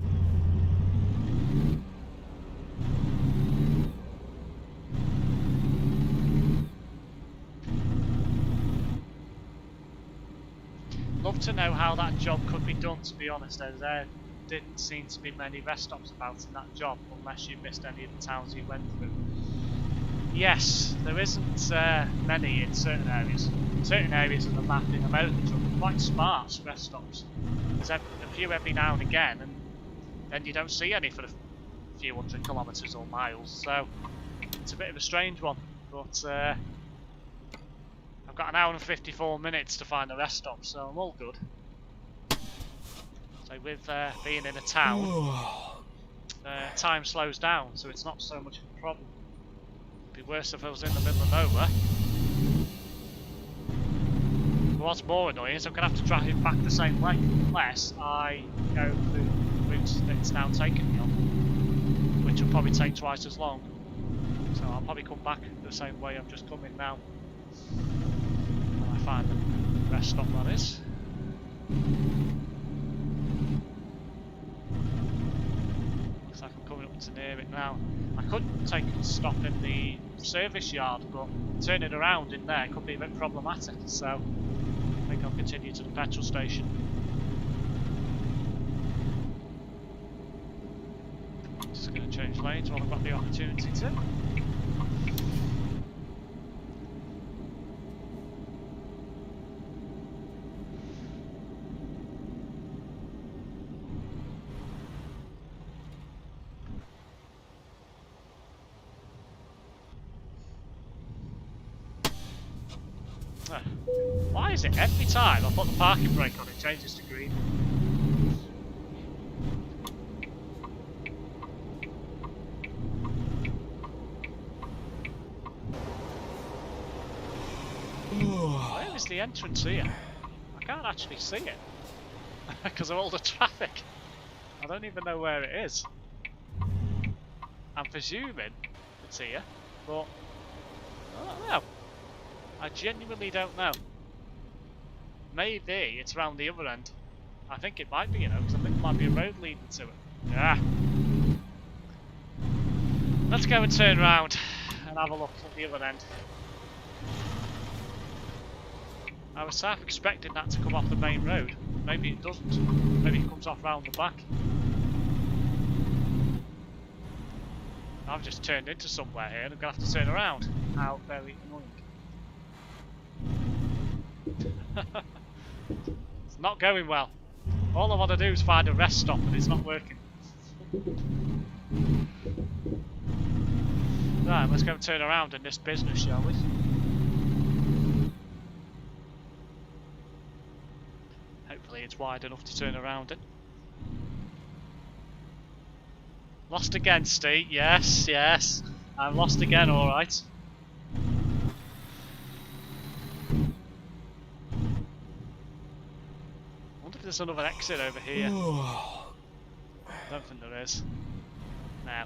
Love to know how that job could be done, to be honest, as there didn't seem to be many rest stops about in that job, unless you missed any of the towns you went through. Yes, there isn't many in certain areas. Certain areas of the map in America are quite sparse rest stops. There's a few every now and again, and then you don't see any for a few hundred kilometres or miles, so it's a bit of a strange one. But I've got an hour and 54 minutes to find a rest stop, so I'm all good. So with being in a town, time slows down, so it's not so much of a problem. Be worse if I was in the middle of nowhere. But what's more annoying is I'm going to have to drive back the same way, unless I go the route that it's now taking me on, which will probably take twice as long. So I'll probably come back the same way I'm just coming now. And I find the rest stop that is. Looks like I'm coming up to near it now. I could take a stop in the service yard, but turning around in there could be a bit problematic, so I think I'll continue to the petrol station. Just going to change lanes while I've got the opportunity to. Why is it every time I put the parking brake on it changes to green? Where is the entrance here? I can't actually see it because of all the traffic. I don't even know where it is. I'm presuming it's here, but I don't know. I genuinely don't know. Maybe it's around the other end. I think it might be, you know, because I think there might be a road leading to it. Yeah. Let's go and turn around and have a look at the other end. I was half expecting that to come off the main road. Maybe it doesn't. Maybe it comes off round the back. I've just turned into somewhere here and I'm going to have to turn around. How very annoying. It's not going well. All I want to do is find a rest stop and it's not working. Right, let's go and turn around in this business, shall we? Hopefully it's wide enough to turn around in. Lost again, Steve. Yes, yes. I'm lost again, alright. There's another exit over here. I don't think there is. No.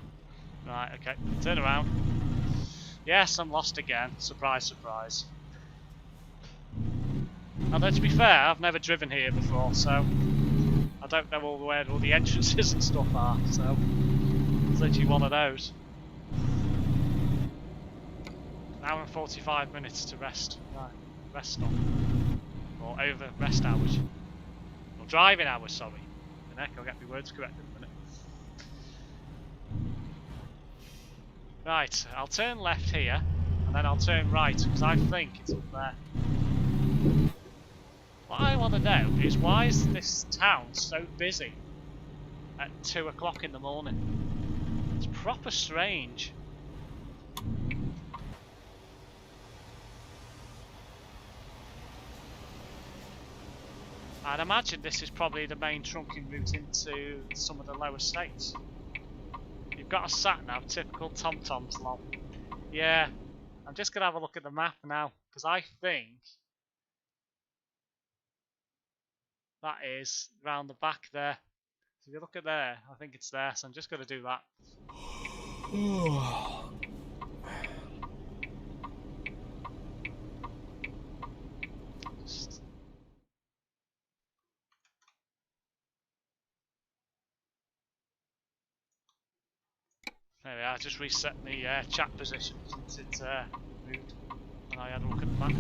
Right, okay. Turn around. Yes, I'm lost again. Surprise, surprise. Although to be fair, I've never driven here before, so I don't know where all the entrances and stuff are, so it's literally one of those. An hour and 45 minutes to rest. Right, rest stop. Or over rest hours. Driving hours, sorry. And heck, I'll get my words correct in a minute. Right, I'll turn left here, and then I'll turn right, because I think it's up there. What I want to know is, why is this town so busy at 2 o'clock in the morning? It's proper strange. I'd imagine this is probably the main trunking route into some of the lower states. You've got a sat-nav, typical TomTom's lol. Yeah, I'm just going to have a look at the map now, because I think that is round the back there. So if you look at there, I think it's there, so I'm just going to do that. There we are, just reset the chat position since it moved and I had a look at the map.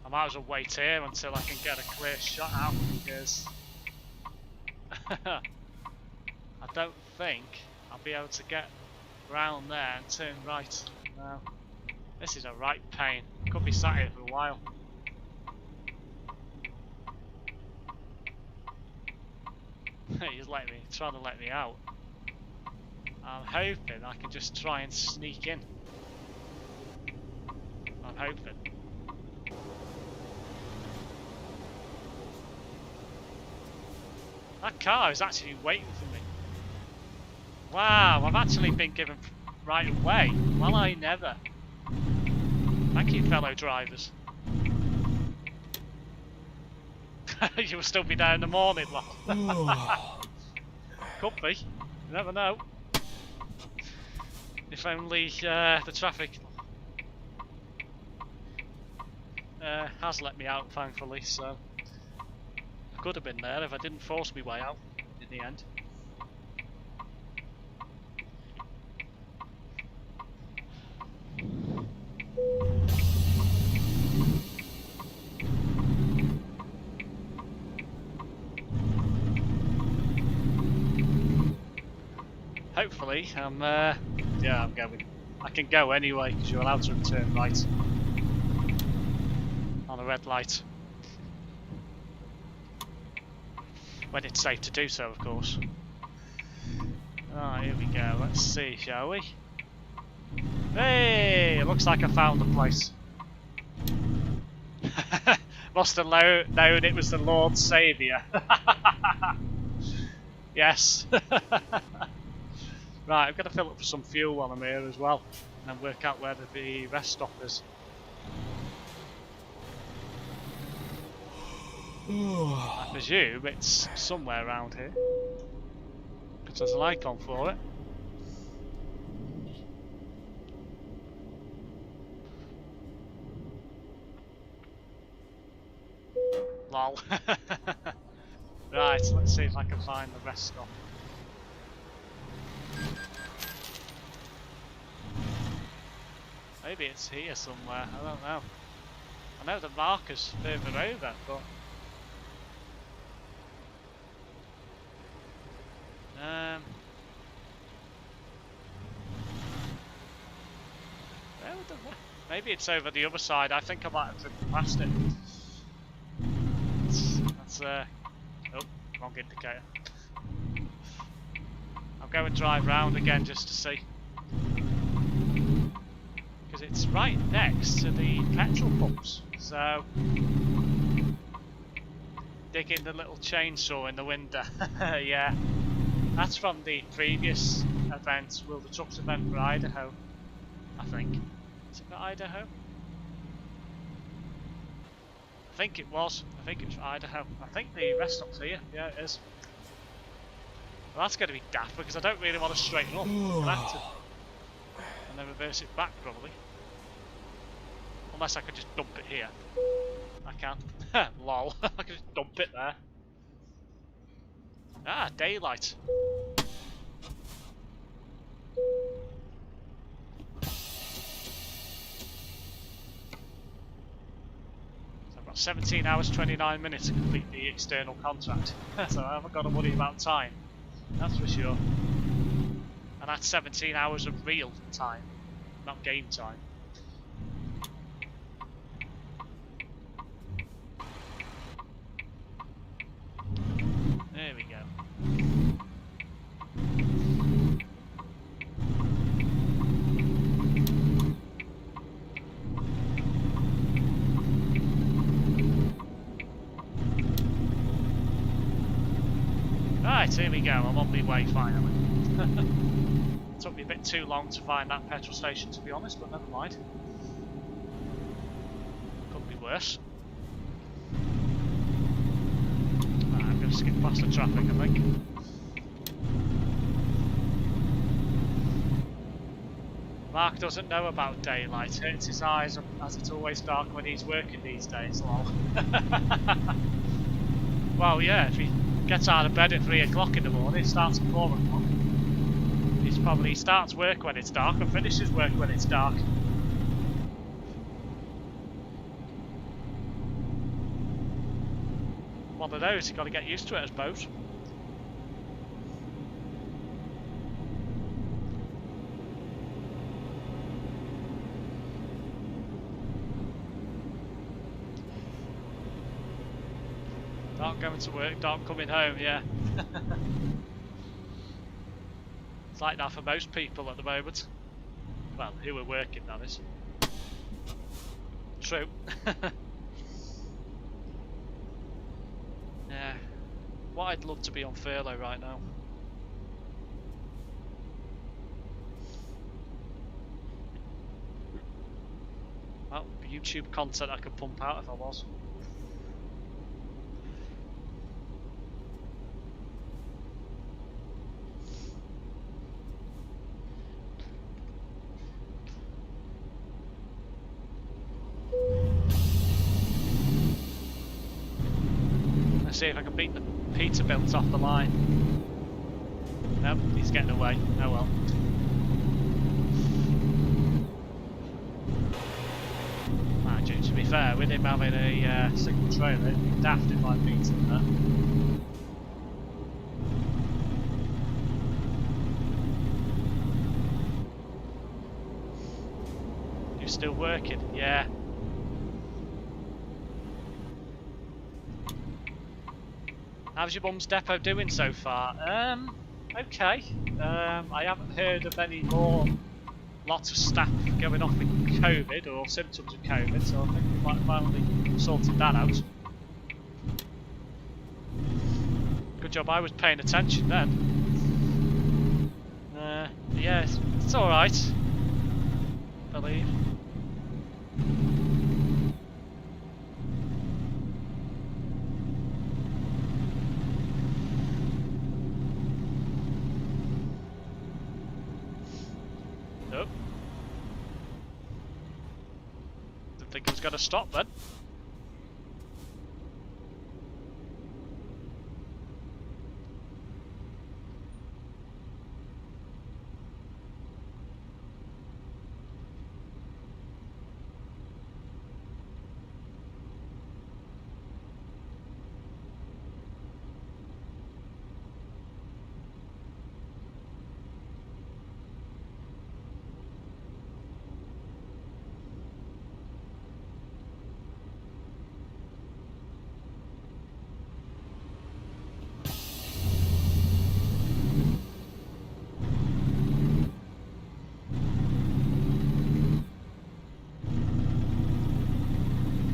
I might as well wait here until I can get a clear shot out, because I don't think I'll be able to get round there and turn right. No. This is a right pain. Could be sat here for a while. He's trying to let me out. I'm hoping I can just try and sneak in. I'm hoping. That car is actually waiting for me. Wow, I've actually been given right away. Well, I never. Thank you, fellow drivers. You will still be there in the morning, lad. Could be. You never know. If only the traffic has let me out, thankfully, so I could have been there if I didn't force my way out in the end. Hopefully, yeah, I'm going. I can go anyway because you're allowed to turn right on a red light when it's safe to do so, of course. Ah, here we go. Let's see, shall we? Hey, it looks like I found the place. Must have known it was the Lord Saviour. Yes. Right, I've got to fill up for some fuel while I'm here as well, and then work out where the rest stop is. I presume it's somewhere around here, because there's an icon for it. Lol. Right, let's see if I can find the rest stop. Maybe it's here somewhere, I don't know. I know the marker's further over, but... Maybe it's over the other side. I think I might have driven past it. That's oh, wrong indicator. I'll go and drive round again just to see. Because it's right next to the petrol pumps. So digging the little chainsaw in the window. Yeah. That's from the previous event, Will the Trucks event for Idaho, I think. Is it for Idaho? I think it was. I think it's for Idaho. I think the rest stop's here. Yeah, it is. Well, that's going to be daft because I don't really want to straighten up. I'm going to have to and then reverse it back probably. Unless I could just dump it here. I can. Lol. I could just dump it there. Ah, daylight. So I've got 17 hours 29 minutes to complete the external contract. So I haven't got to worry about time. That's for sure. And that's 17 hours of real time, not game time. There we go. Right, here we go. I'm on my way finally. Took me a bit too long to find that petrol station, to be honest, but never mind. Could be worse. I'm going to skip past the traffic, I think. Mark doesn't know about daylight. Hurts his eyes as it's always dark when he's working these days. Lol. Well, yeah, if he gets out of bed at 3 o'clock in the morning, it starts at 4 o'clock. He starts work when it's dark and finishes work when it's dark. One of those, you've got to get used to it, I suppose. Dark going to work, dark coming home, yeah. It's like that for most people at the moment. Well, who are working, that is. True. Yeah. What I'd love to be on furlough right now. Well, YouTube content I could pump out if I was. Let's see if I can beat the Peterbilt off the line. Nope, he's getting away. Oh well. Mind you, to be fair, with him having a single trailer, it'd be daft if I beat him there. You're still working? Yeah. How's your mum's depot doing so far? Okay. I haven't heard of any more lots of staff going off with COVID or symptoms of COVID, so I think we might have finally sorted that out. Good job I was paying attention then. Yeah, it's alright, I believe. Nope. Didn't think it was going to stop then.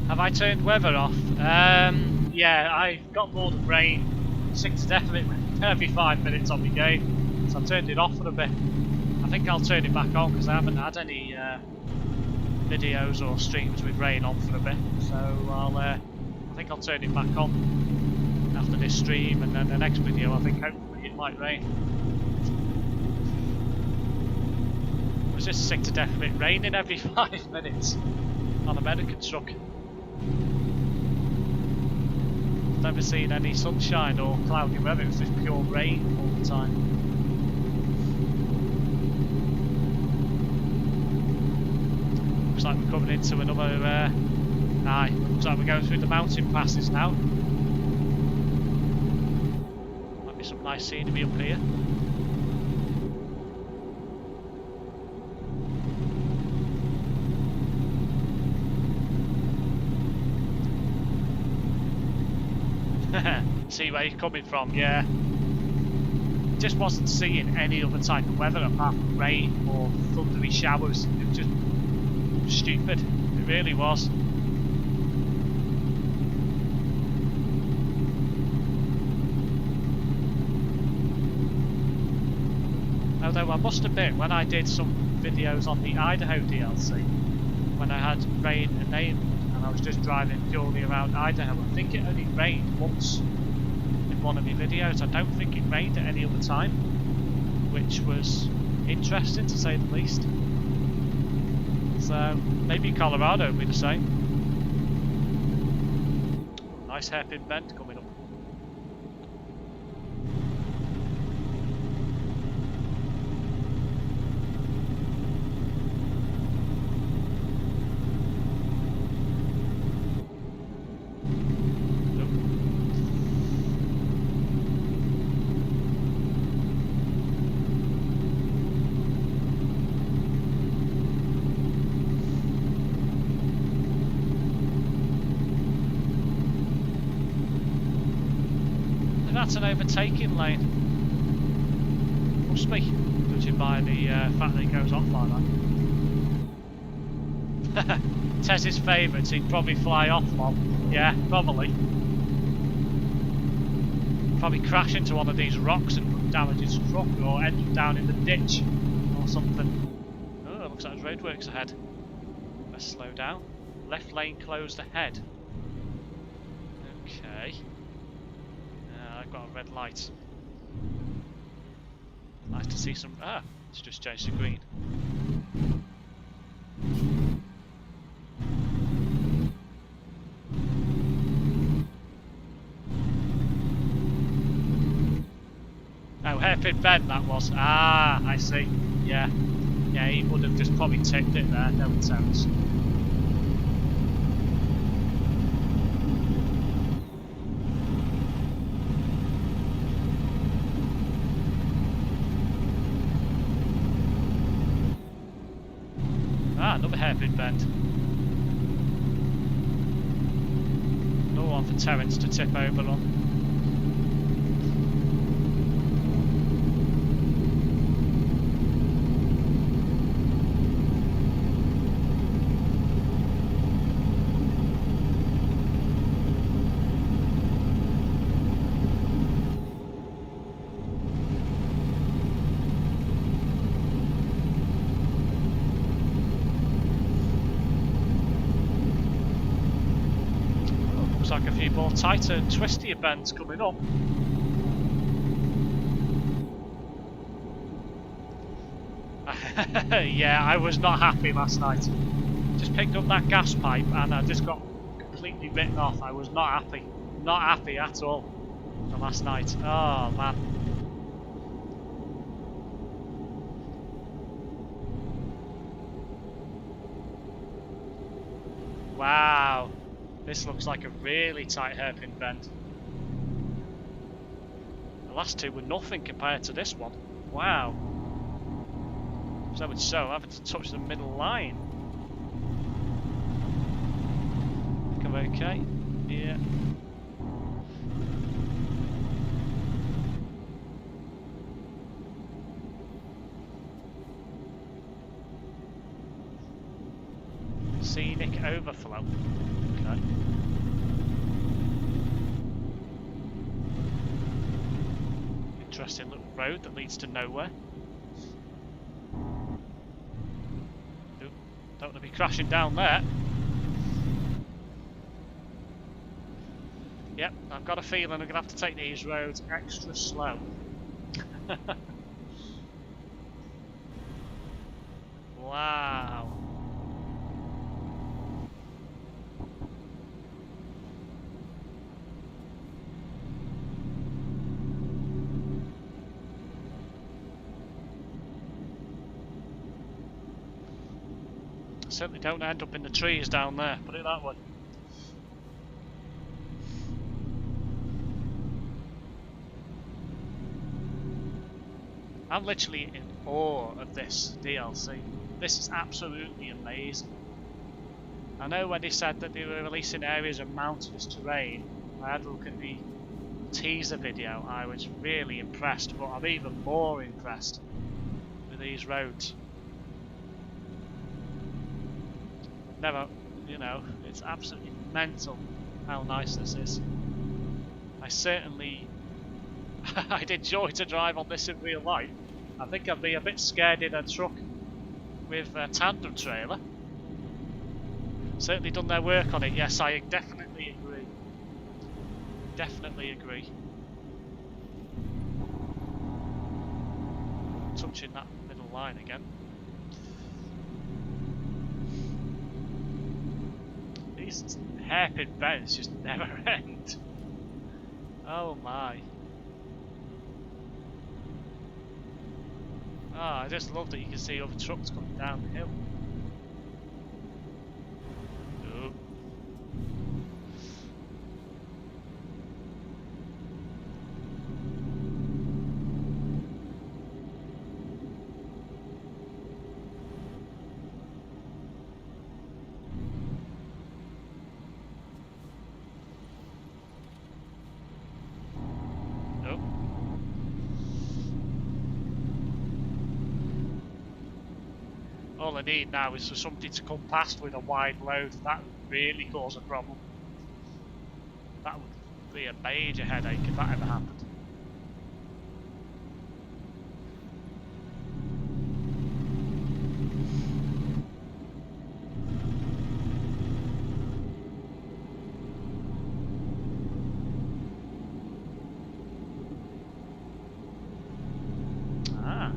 Have I turned weather off? Yeah, I got bored of rain, sick to death of it every 5 minutes on the game, so I turned it off for a bit. I think I'll turn it back on because I haven't had any videos or streams with rain on for a bit, so I think I'll turn it back on after this stream, and then the next video I think hopefully it might rain. I was just sick to death of it raining every 5 minutes on American truck. Never seen any sunshine or cloudy weather, it was just pure rain all the time. Looks like we're coming into another, looks like we're going through the mountain passes now. Might be some nice scenery up here. See where you're coming from, yeah. Just wasn't seeing any other type of weather apart from rain or thundery showers. It was just stupid. It really was. Although I must admit, when I did some videos on the Idaho DLC, when I had rain enabled and I was just driving purely around Idaho, I think it only rained once in one of my videos. I don't think it rained at any other time, which was interesting to say the least. So maybe Colorado will be the same. Nice hairpin bend coming up. That's an overtaking lane. Must be, judging by the fact that it goes off like that. Tez's favourites, he'd probably fly off, Mom. Yeah, probably. Probably crash into one of these rocks and damage his truck, or end up down in the ditch or something. Oh, looks like there's roadworks ahead. Let's slow down. Left lane closed ahead. Okay. I've got a red light. Nice to see some. Ah, it's just changed to green. Oh, hairpin bend that was. Ah, I see. Yeah. Yeah, he would have just probably tipped it there, no attempts. Ah, another hairpin bend. Another one for Terence to tip over on. Like a few more tighter and twistier bends coming up. Yeah, I was not happy last night. Just picked up that gas pipe and I just got completely written off. I was not happy. Not happy at all from last night. Oh man. Wow. This looks like a really tight hairpin bend. The last two were nothing compared to this one. Wow. So much so, I'm having to touch the middle line. Come okay? Yeah. Scenic overflow. Okay. Interesting little road that leads to nowhere. Ooh, don't want to be crashing down there. Yep, I've got a feeling I'm going to have to take these roads extra slow. Wow. Certainly don't end up in the trees down there, put it that way. I'm literally in awe of this DLC. This is absolutely amazing. I know when they said that they were releasing areas of mountainous terrain, I had a look at the teaser video, I was really impressed, but I'm even more impressed with these roads. Never, you know, it's absolutely mental how nice this is. I certainly, I'd enjoy to drive on this in real life. I think I'd be a bit scared in a truck with a tandem trailer. Certainly done their work on it, yes, I definitely agree. Definitely agree. Touching that middle line again. These hairpin bends just never end. Oh my. I just love that you can see other trucks coming down the hill. Oh. All I need now is for somebody to come past with a wide load. That would really cause a problem. That would be a major headache if that ever happened.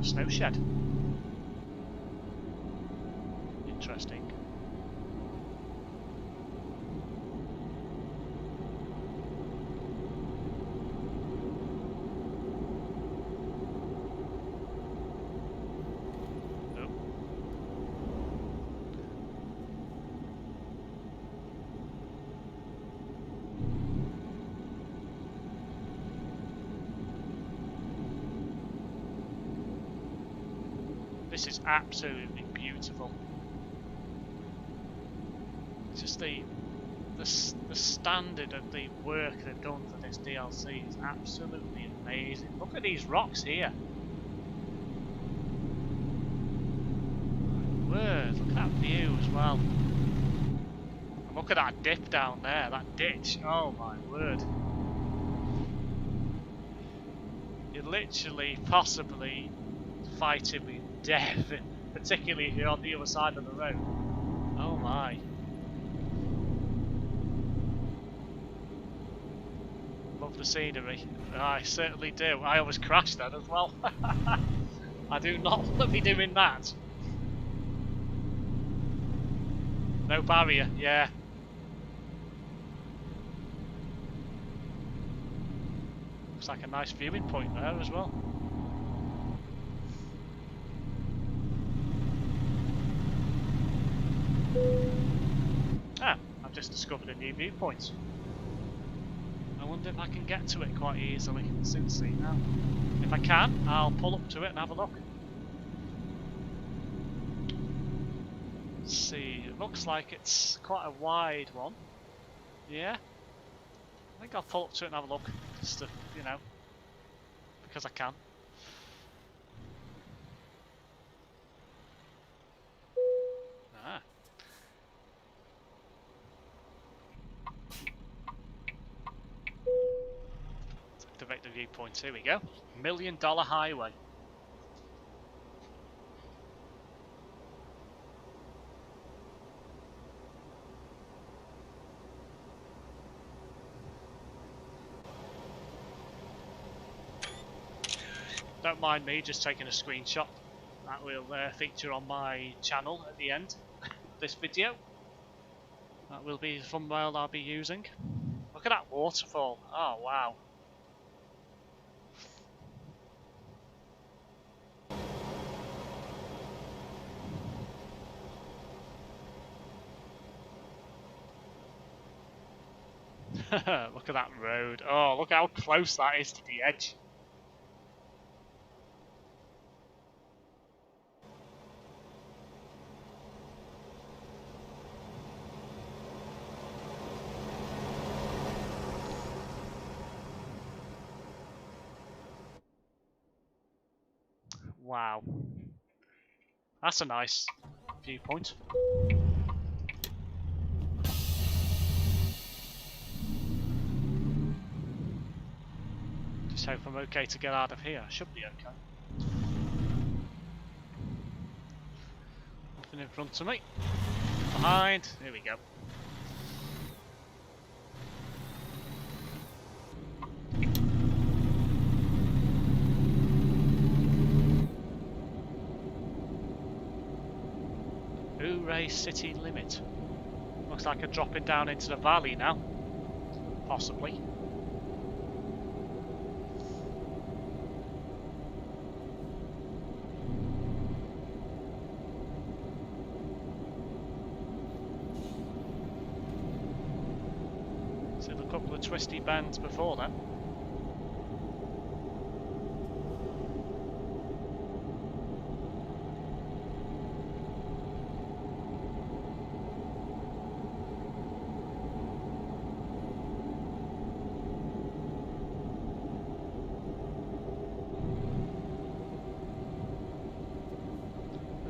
a snow shed. Interesting. This is absolutely beautiful. Just the standard of the work they've done for this DLC is absolutely amazing. Look at these rocks here. My word, look at that view as well. And look at that dip down there, that ditch. Oh my word. You're literally, possibly fighting with death, particularly if you're on the other side of the road. Oh my. Love the scenery. I certainly do. I always crash that as well. I do not want to be doing that. No barrier, yeah. Looks like a nice viewing point there as well. Ah, I've just discovered a new viewpoint. I wonder if I can get to it quite easily. Soon see now. If I can, I'll pull up to it and have a look. Let's see, it looks like it's quite a wide one. Yeah. I think I'll pull up to it and have a look. Just to, you know, because I can. Ah. Activate the viewpoint, here we go. $1 Million Highway. Don't mind me just taking a screenshot. That will feature on my channel at the end of this video. That will be the thumbnail I'll be using. Look at that waterfall. Oh wow. Look at that road. Oh, look how close that is to the edge. Wow. That's a nice viewpoint. Just hope I'm okay to get out of here. I should be okay. Nothing in front of me. Behind. Here we go. Hooray city limit. Looks like a dropping down into the valley now. Possibly. So a couple of twisty bends before that.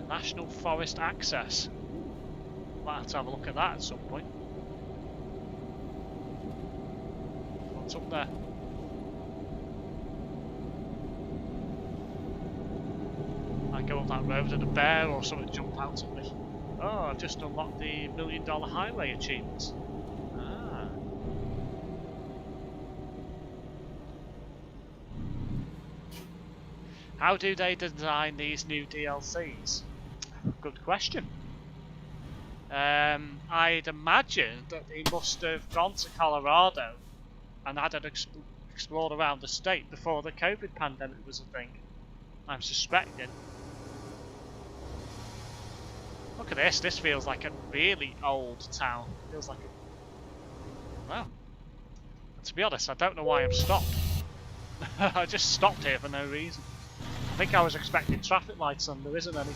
National Forest access. Might have to have a look at that at some point. What's up there? I go up that road and a bear or something jump out at me. Oh, I've just unlocked the $1 Million Highway achievements. Ah. How do they design these new DLCs? Good question. I'd imagine that they must have gone to Colorado and had an explored around the state before the COVID pandemic was a thing. I'm suspecting. Look at this. This feels like a really old town. Feels like a... Well, to be honest, I don't know why I'm stopped. I just stopped here for no reason. I think I was expecting traffic lights on. There isn't any.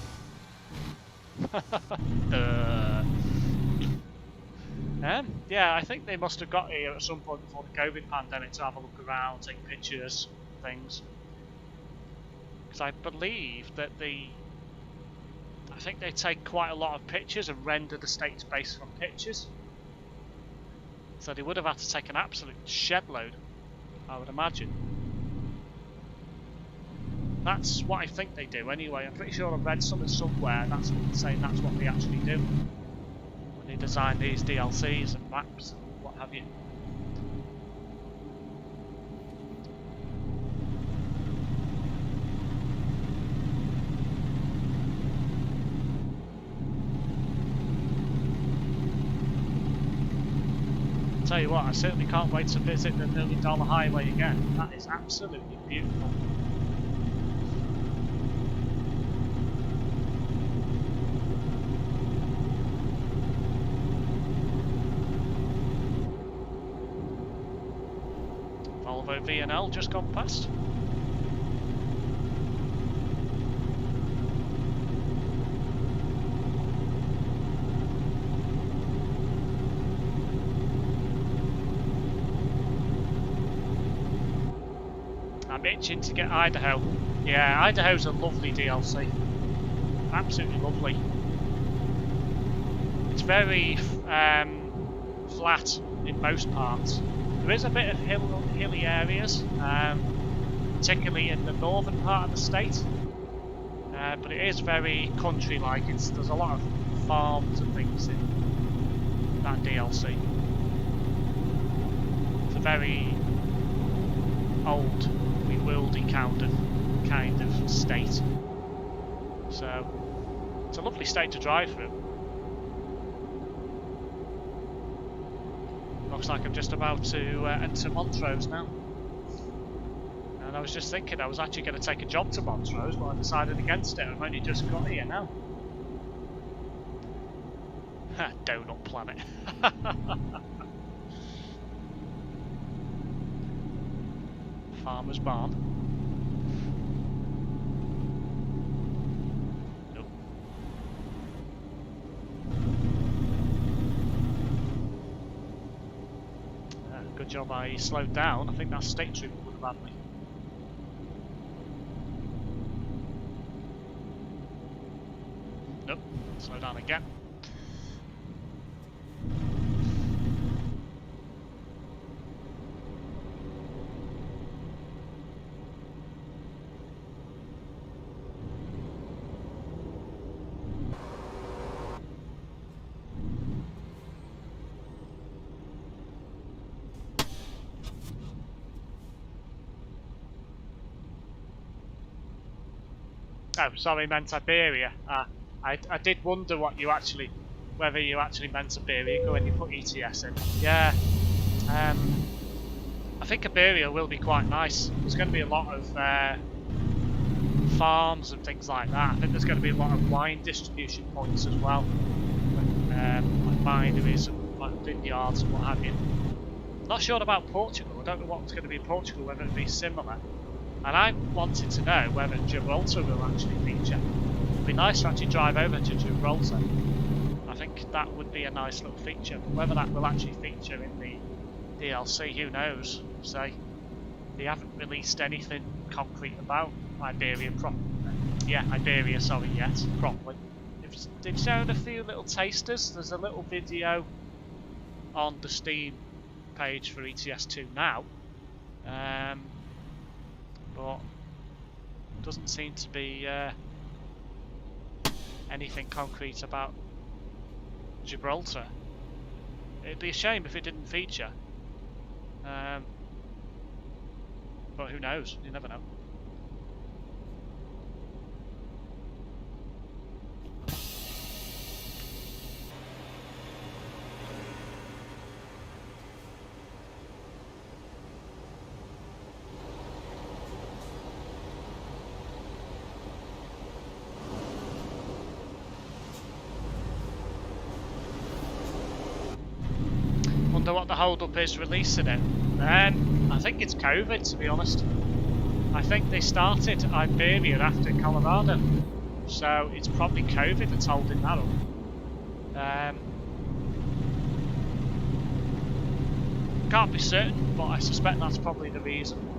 Yeah, I think they must have got here at some point before the COVID pandemic to have a look around, take pictures, things. Because I believe that I think they take quite a lot of pictures and render the states based on pictures. So they would have had to take an absolute shed load, I would imagine. That's what I think they do anyway. I'm pretty sure I've read something somewhere that's saying that's what they actually do when they design these DLCs and maps and what have you. Tell you what, I certainly can't wait to visit the $1 Million Highway again. That is absolutely beautiful. Volvo V&L just gone past. I'm itching to get Idaho. Yeah, Idaho's a lovely DLC. Absolutely lovely. It's very flat in most parts. There is a bit of hilly areas, particularly in the northern part of the state. But it is very country-like. There's a lot of farms and things in that DLC. It's a very old, worldy kind of state. So it's a lovely state to drive through. Looks like I'm just about to enter Montrose now. And I was just thinking I was actually going to take a job to Montrose, but I decided against it. I've only just got here now. Donut Planet. Farmer's Barn. Nope. Good job I slowed down. I think that state trooper would have had me. Nope. Slow down again. Oh, sorry, meant Iberia. I did wonder whether you actually meant Iberia when you put ETS in. Yeah. I think Iberia will be quite nice. There's going to be a lot of farms and things like that. I think there's going to be a lot of wine distribution points as well. Like wineries and like vineyards and what have you. Not sure about Portugal. I don't know what's going to be in Portugal, whether it'll be similar. And I wanted to know whether Gibraltar will actually feature. It'd be nice to actually drive over to Gibraltar. I think that would be a nice little feature. But whether that will actually feature in the DLC, who knows? So they haven't released anything concrete about Iberia yet, properly. They've shown a few little tasters. There's a little video on the Steam page for ETS2 now. But doesn't seem to be anything concrete about Gibraltar. It'd be a shame if it didn't feature. But who knows? You never know. wonder what the hold-up is releasing it. I think it's COVID, to be honest. I think they started Iberia after Colorado, so it's probably COVID that's holding that up. Can't be certain, but I suspect that's probably the reason.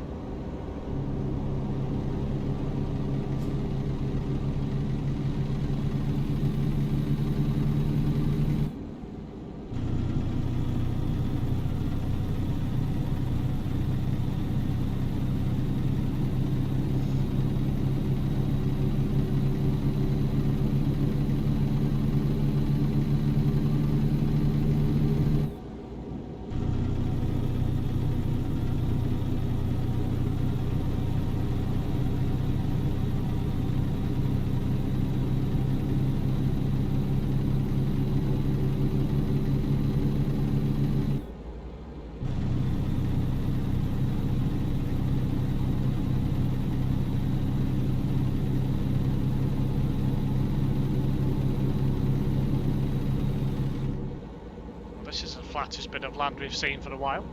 This is the flattest bit of land we've seen for a while.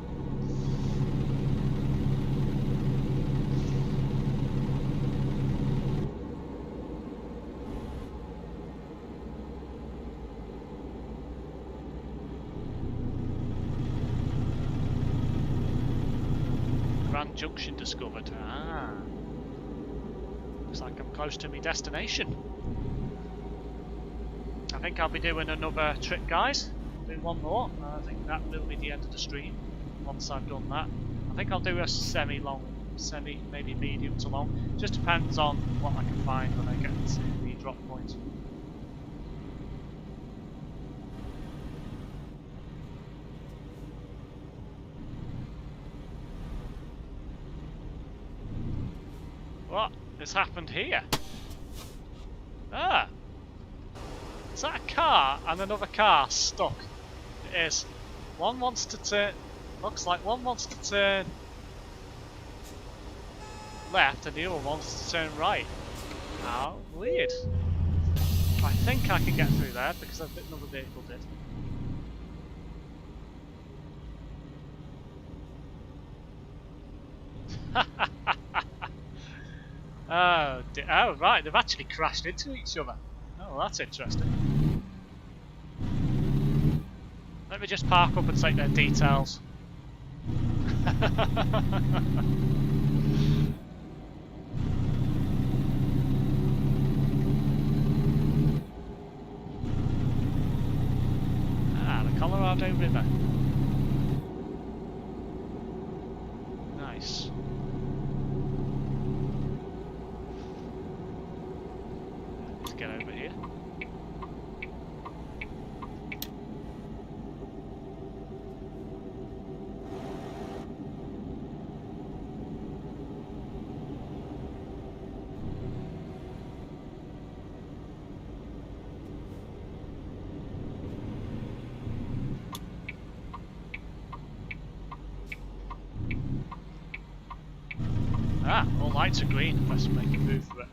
Grand Junction discovered. Ah. Looks like I'm close to my destination. I think I'll be doing another trip, guys. Do one more, and I think that will be the end of the stream. Once I've done that, I think I'll do a semi-long, maybe medium to long. Just depends on what I can find when I get to the drop point. What has happened here? Ah! Is that a car and another car stuck? It is. One wants to turn. Looks like one wants to turn left and the other wants to turn right. How weird. I think I can get through there because another vehicle did. Oh, right, they've actually crashed into each other. Oh, that's interesting. Let me just park up and take their details. The Colorado River. Nice. Let's get over here. All lights are green. Let's make a move for it.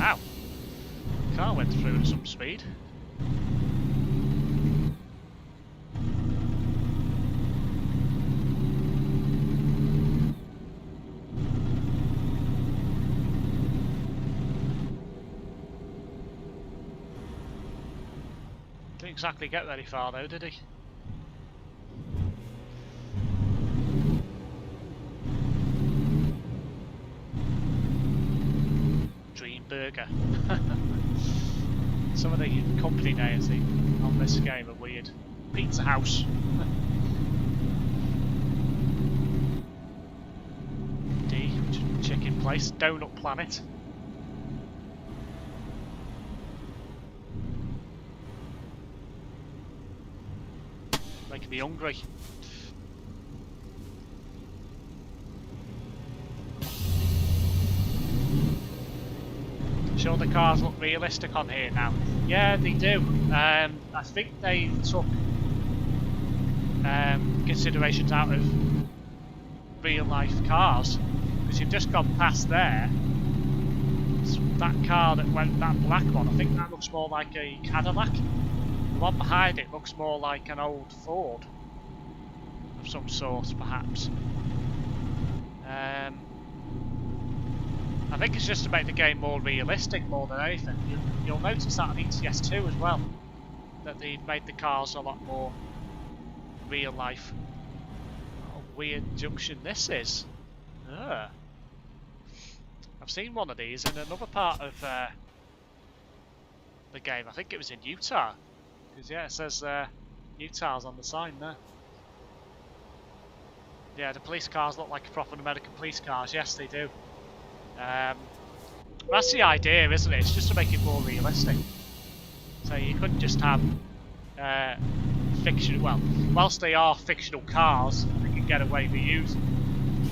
Ow! Car went through at some speed. Didn't exactly get very far though, did he? Some of the company names on this game are weird. Pizza House. D, Chicken Place. Donut Planet. Making me hungry. Sure, the cars look realistic on here now. Yeah, they do. I think they took considerations out of real life cars, because you've just gone past there. So that car that went, that black one, I think that looks more like a Cadillac. The one behind it looks more like an old Ford of some sort, perhaps. I think it's just to make the game more realistic more than anything. You'll notice that on ETS2 as well, that they've made the cars a lot more real life. What a weird junction this is. Ugh. I've seen one of these in another part of the game. I think it was in Utah. Because yeah, it says Utah's on the sign there. Yeah, the police cars look like proper American police cars. Yes, they do. That's the idea, isn't it? It's just to make it more realistic. So you couldn't just have fictional. Well, whilst they are fictional cars, they can get away with using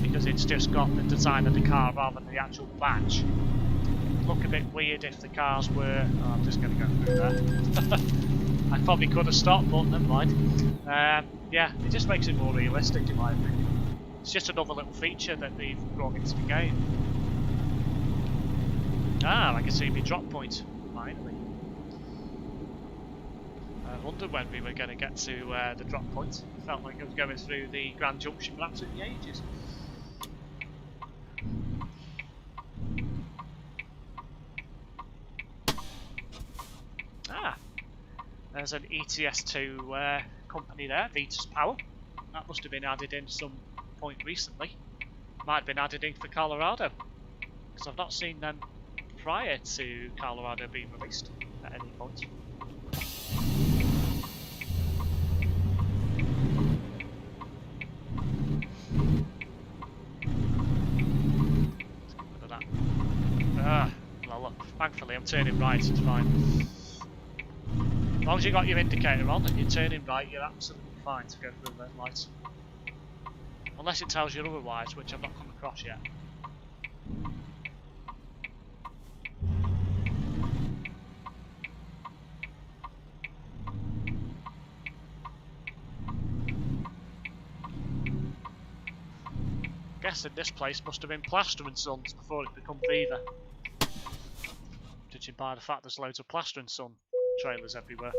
because it's just got the design of the car rather than the actual badge. It'd look a bit weird if the cars were. Oh, I'm just going to go through there. I probably could have stopped, but never mind. Yeah, it just makes it more realistic in my opinion. It's just another little feature that they've brought into the game. Ah, I can see my drop point, finally. I wondered when we were going to get to the drop point. It felt like I was going through the Grand Junction for absolutely ages. Ah, there's an ETS2 company there, Vitus Power. That must have been added in some point recently. Might have been added in for Colorado, because I've not seen them prior to Colorado being released at any point. Look at that. Ah, well look, thankfully I'm turning right, it's fine. As long as you've got your indicator on and you're turning right, you're absolutely fine to go through the red lights. Unless it tells you otherwise, which I've not come across yet. Guessing this place must have been Plaster and Sons before it became Viva. Judging by the fact there's loads of Plaster and Son trailers everywhere.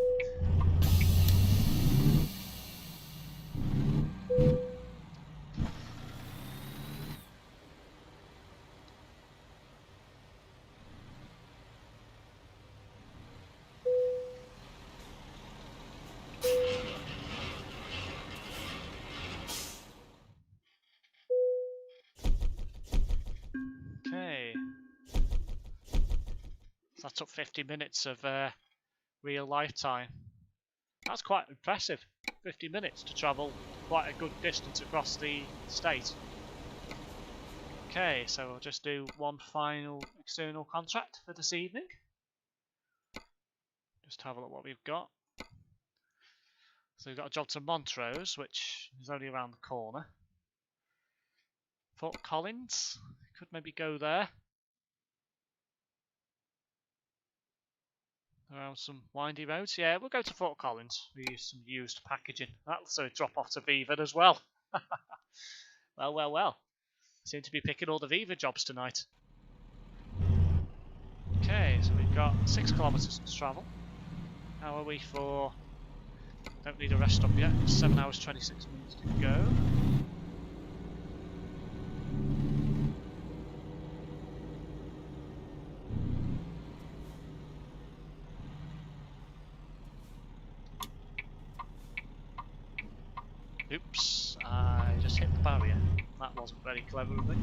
Okay. So that took 50 minutes of real life time. That's quite impressive. 50 minutes to travel quite a good distance across the state. Okay, so we'll just do one final external contract for this evening. Just have a look what we've got. So we've got a job to Montrose, which is only around the corner. Fort Collins, could maybe go there. Around some windy roads. Yeah, we'll go to Fort Collins. We use some used packaging. That's a drop off to Viva as well. Well, well, well. Seem to be picking all the Viva jobs tonight. Okay, so we've got 6 kilometres to travel. How are we for... Don't need a rest stop yet. 7 hours 26 minutes to go. Oops, I just hit the barrier. That wasn't very clever of me.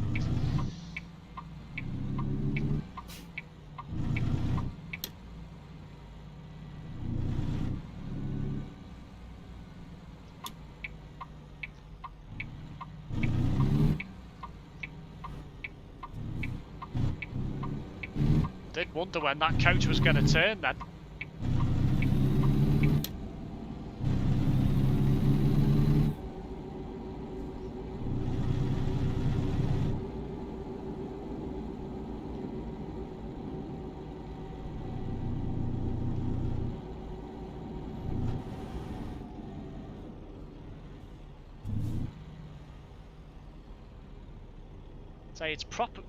did wonder when that coach was going to turn then. Say it's proper.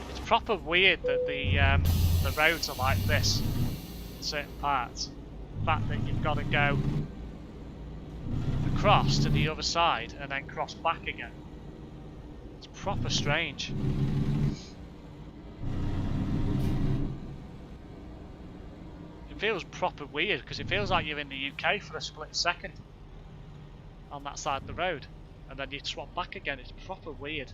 It's proper weird that the roads are like this in certain parts. The fact that you've got to go across to the other side and then cross back again. It's proper strange. It feels proper weird because it feels like you're in the UK for a split second on that side of the road, and then you swap back again. It's proper weird.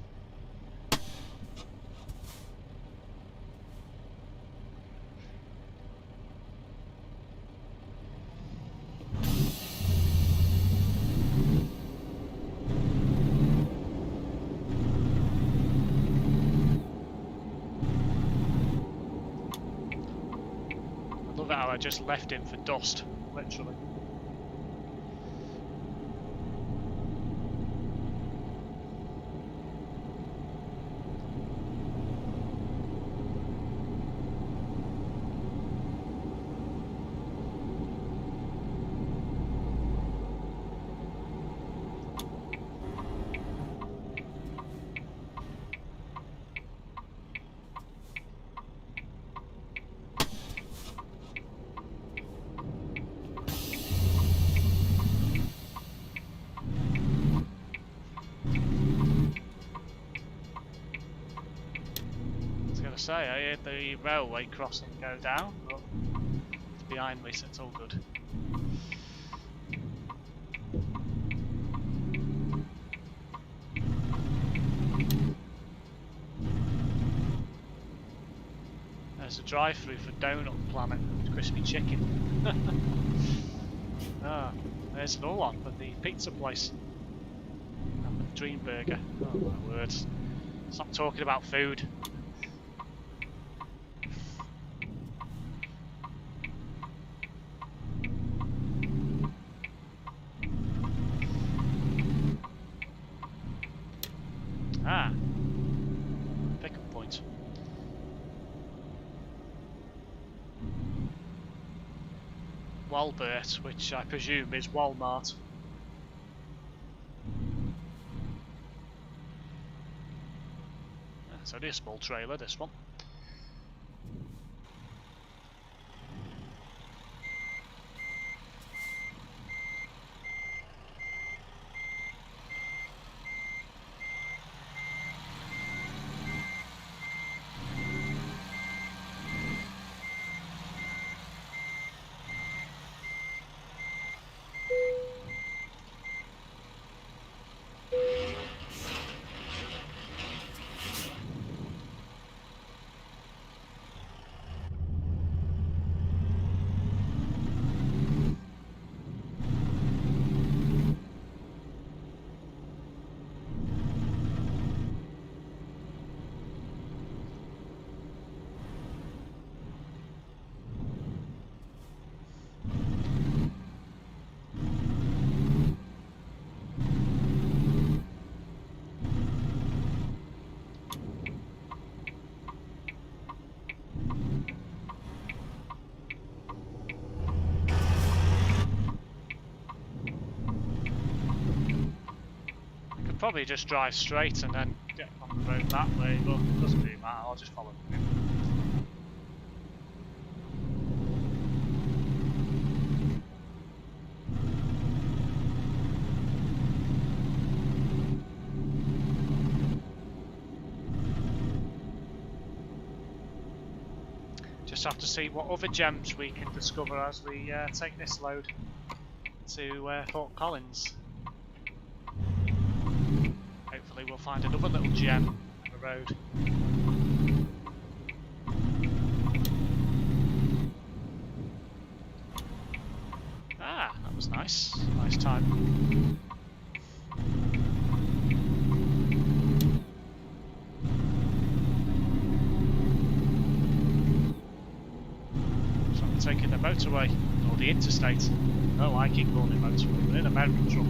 I just left him for dust, literally. Say, I heard the railway crossing go down, but it's behind me, so it's all good. There's a drive-through for Donut Planet with crispy chicken. Ah, there's another one for the pizza place and the Dream Burger. Oh my words! Stop talking about food. Ah, pickup point. Walbert, which I presume is Walmart. It's only a small trailer, this one. Probably just drive straight and then get on the road that way, but it doesn't really matter, I'll just follow the route. Just have to see what other gems we can discover as we take this load to Fort Collins. Hopefully we'll find another little gem on the road. Ah, that was nice. Nice time. taking the motorway or the interstate. Oh, I keep calling it motorway. We're in an American truck.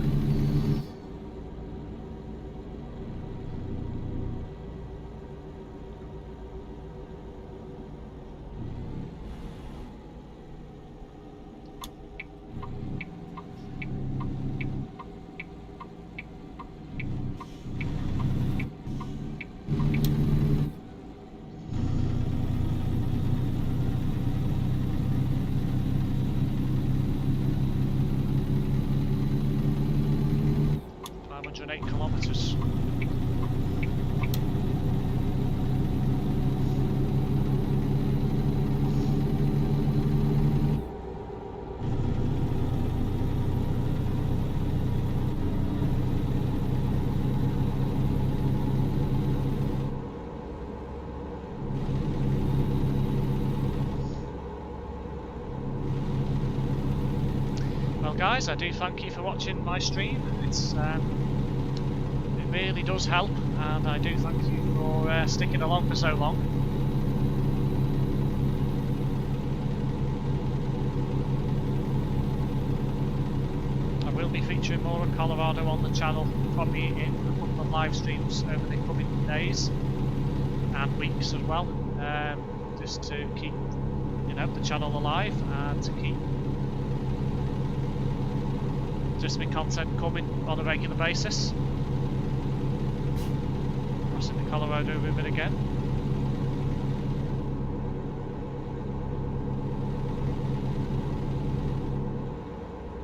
Kilometers. Well guys, I do thank you for watching my stream. It's it really does help, and I do thank you for sticking along for so long. I will be featuring more of Colorado on the channel, probably in a couple of live streams over the coming days and weeks as well, just to keep, you know, the channel alive and to keep just the content coming on a regular basis. Crossing the Colorado River again.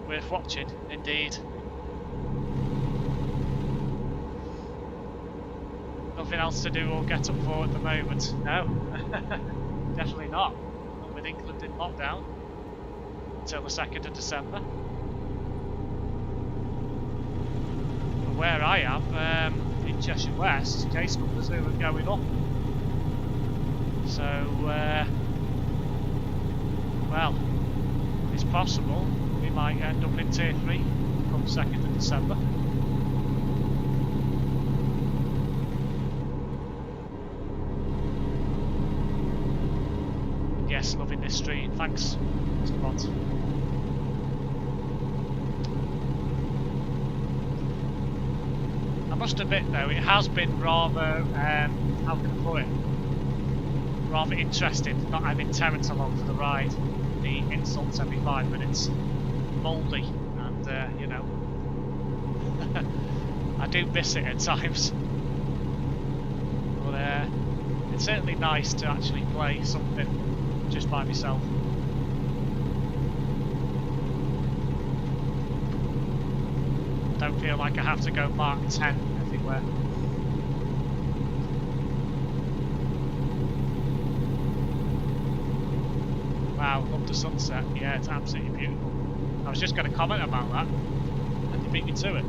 Worth watching, indeed. Nothing else to do or get up for at the moment. No, definitely not. Not with England in lockdown until the 2nd of December. Where I am, in Cheshire West, case numbers are going up. So, well, it's possible we might end up in Tier 3 come 2nd of December. Yes, loving this stream. Thanks, Mr. Bond. I must admit though, it has been rather, how can I put it, rather interesting not having Terence along for the ride. The insults every 5 minutes, mouldy, and you know, I do miss it at times. But it's certainly nice to actually play something just by myself. Don't feel like I have to go Mark 10 everywhere. Wow, love the sunset. Yeah, it's absolutely beautiful. I was just going to comment about that, and you beat me to it.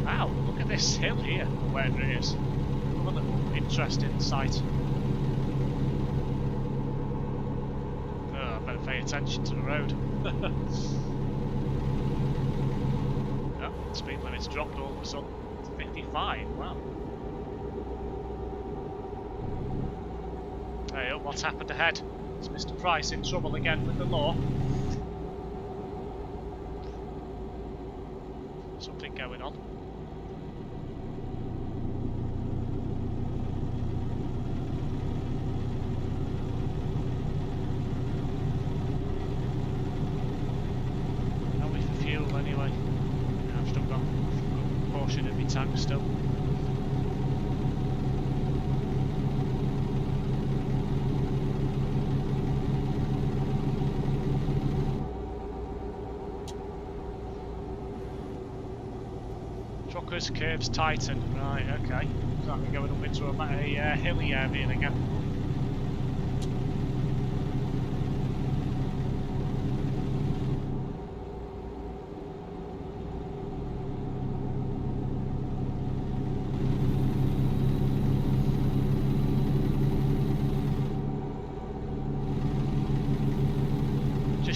Wow, look at this hill here, or wherever it is. Another interesting sight. Oh, I better pay attention to the road. Speed limit's dropped all of a sudden to 55, wow. Hey, oh, what's happened ahead? Is Mr. Price in trouble again with the law? Something going on. Only for fuel anyway. I've still got a portion of my tank still. Truckers, curves, tighten. Right, okay. So we're going up into a hilly area again.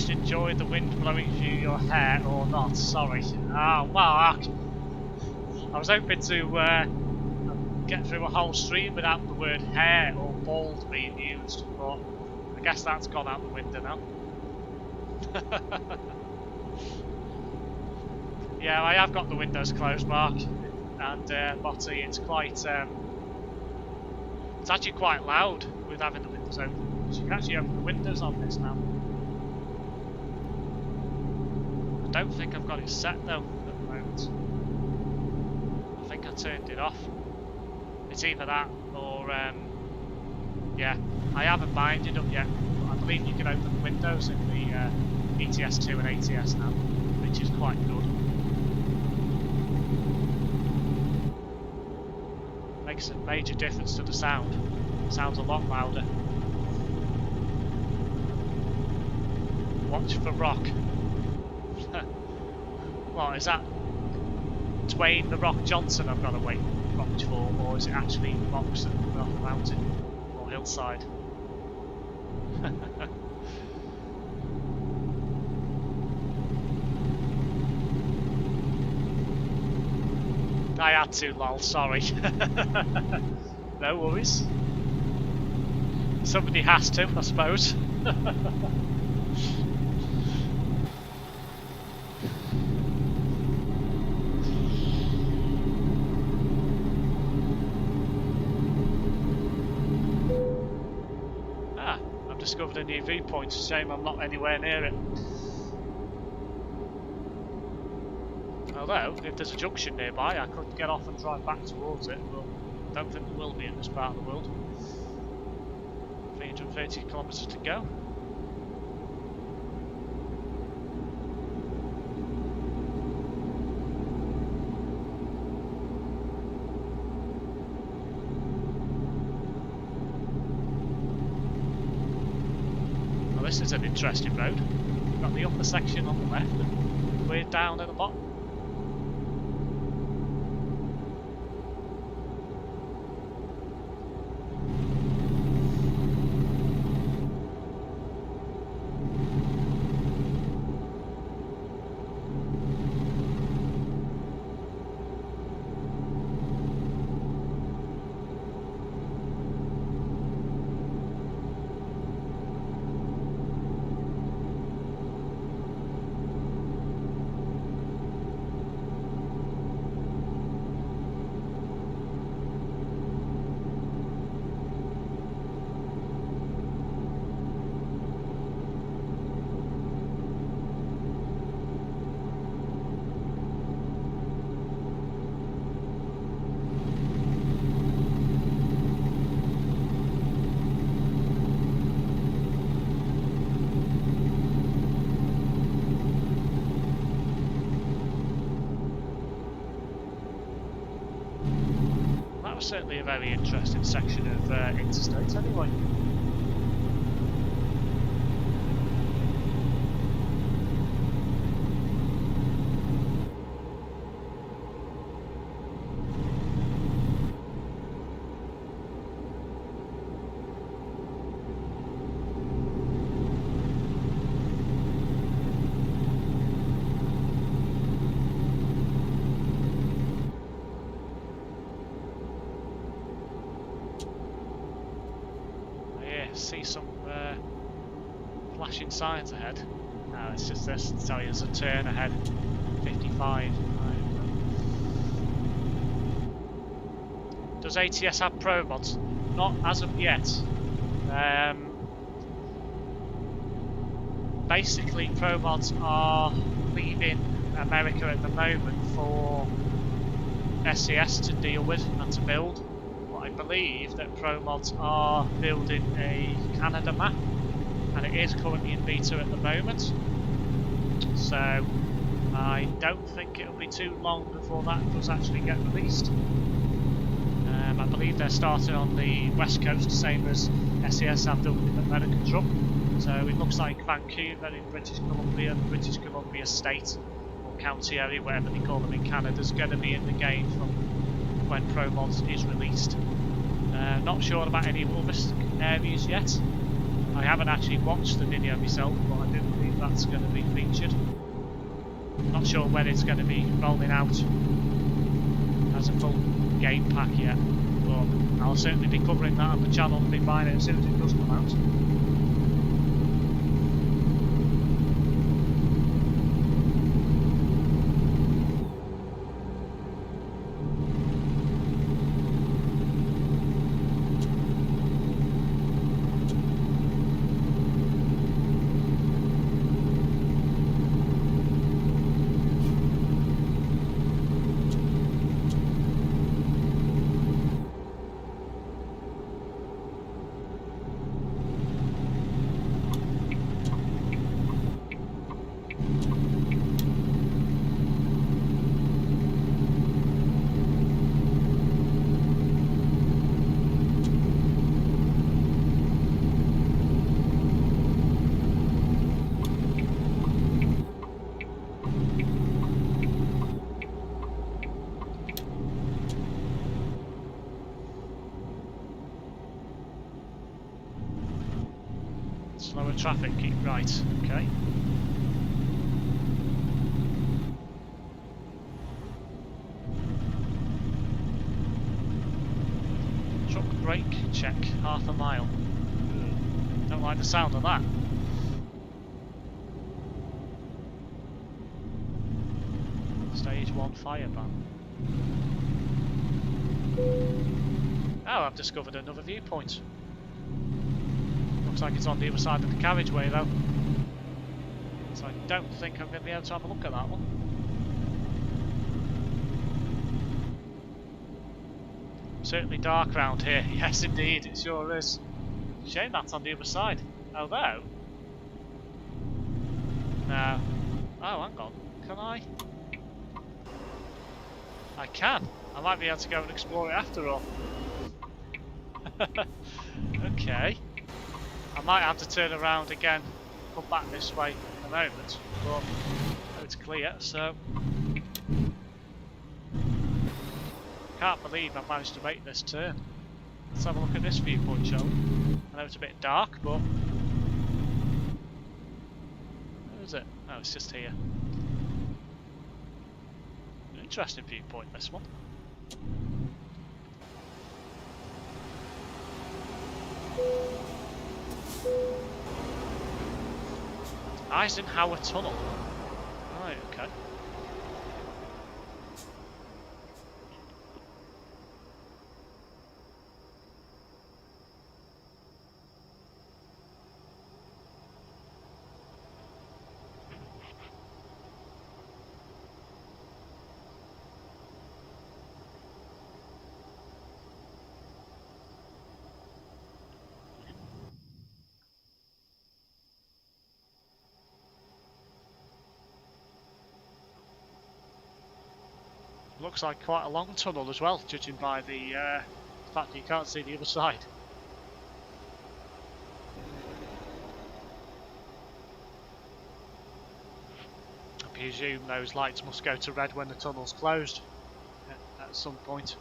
Enjoy the wind blowing through your hair or not, sorry. Ah, well, I was hoping to get through a whole stream without the word hair or fold being used, but I guess that's gone out the window now. Yeah, I have got the windows closed, Mark, and Lottie, it's quite, it's actually quite loud with having the windows open. So you can actually open the windows on this now. I don't think I've got it set though at the moment. I think I turned it off. It's either that or, yeah, I haven't minded up yet, but I believe you can open the windows in the ETS2 and ATS now, which is quite good. Makes a major difference to the sound. It sounds a lot louder. Watch for rock. What is that? Dwayne the Rock Johnson I've got to watch for, or is it actually rocks that come off the mountain or hillside? I had to, lol, sorry. No worries. Somebody has to, I suppose. Discovered a new viewpoint. Shame I'm not anywhere near it. Although, if there's a junction nearby, I could get off and drive back towards it, but I don't think there will be in this part of the world. 330 kilometres to go. This is an interesting road. We've got the upper section on the left and we're down at the bottom. Certainly a very interesting section of interstate anyway. See some flashing signs ahead. No, it's just this to tell you there's a turn ahead. 55. Does ATS have Pro mods? Not as of yet. Basically, Pro mods are leaving America at the moment for SES to deal with and to build. I believe that Pro mods are building a Canada map, and it is currently in beta at the moment. So I don't think it'll be too long before that does actually get released. I believe they're starting on the west coast, same as SES have done with the American truck. So it looks like Vancouver in British Columbia, the British Columbia state or county area, whatever they call them in Canada, is going to be in the game from when Pro mods is released. Not sure about any other areas yet. I haven't actually watched the video myself, but I do believe that's going to be featured. Not sure when it's going to be rolling out as a full game pack yet. but I'll certainly be covering that on the channel and be buying it as soon as it does come out. Slower traffic, keep right, okay. Truck brake check, half a mile. Don't like the sound of that. Stage 1 fire ban. Oh, I've discovered another viewpoint. Looks like it's on the other side of the carriageway though. So I don't think I'm going to be able to have a look at that one. Certainly dark round here. Yes indeed, it sure is. Shame that's on the other side. Although... No. Oh, hang on. Can I? I can. I might be able to go and explore it after all. Okay. I might have to turn around again, come back this way in a moment, but it's clear, so... Can't believe I managed to make this turn. Let's have a look at this viewpoint, shall we? I know it's a bit dark, but... Where is it? Oh, it's just here. Interesting viewpoint, this one. Eisenhower Tunnel. Right, okay. Looks like quite a long tunnel as well, judging by the fact that you can't see the other side. I presume those lights must go to red when the tunnel's closed at some point.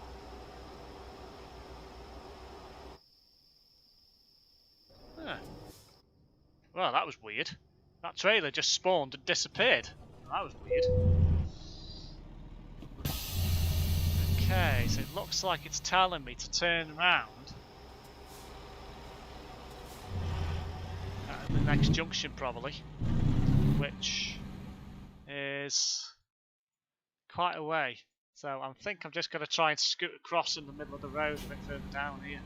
Ah. Well, that was weird. That trailer just spawned and disappeared. That was weird. Okay, so it looks like it's telling me to turn around at the next junction probably, which is quite a way. So I think I'm just going to try and scoot across in the middle of the road a bit further down here.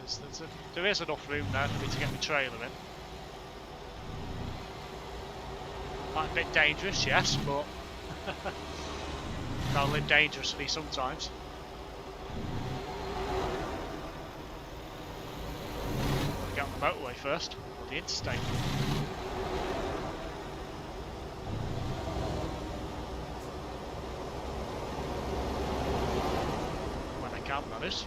Because there is enough room there for me to get my trailer in. Might be a bit dangerous, yes, but gotta live dangerously sometimes. Gotta get on the motorway first, or the interstate. When I can, that is.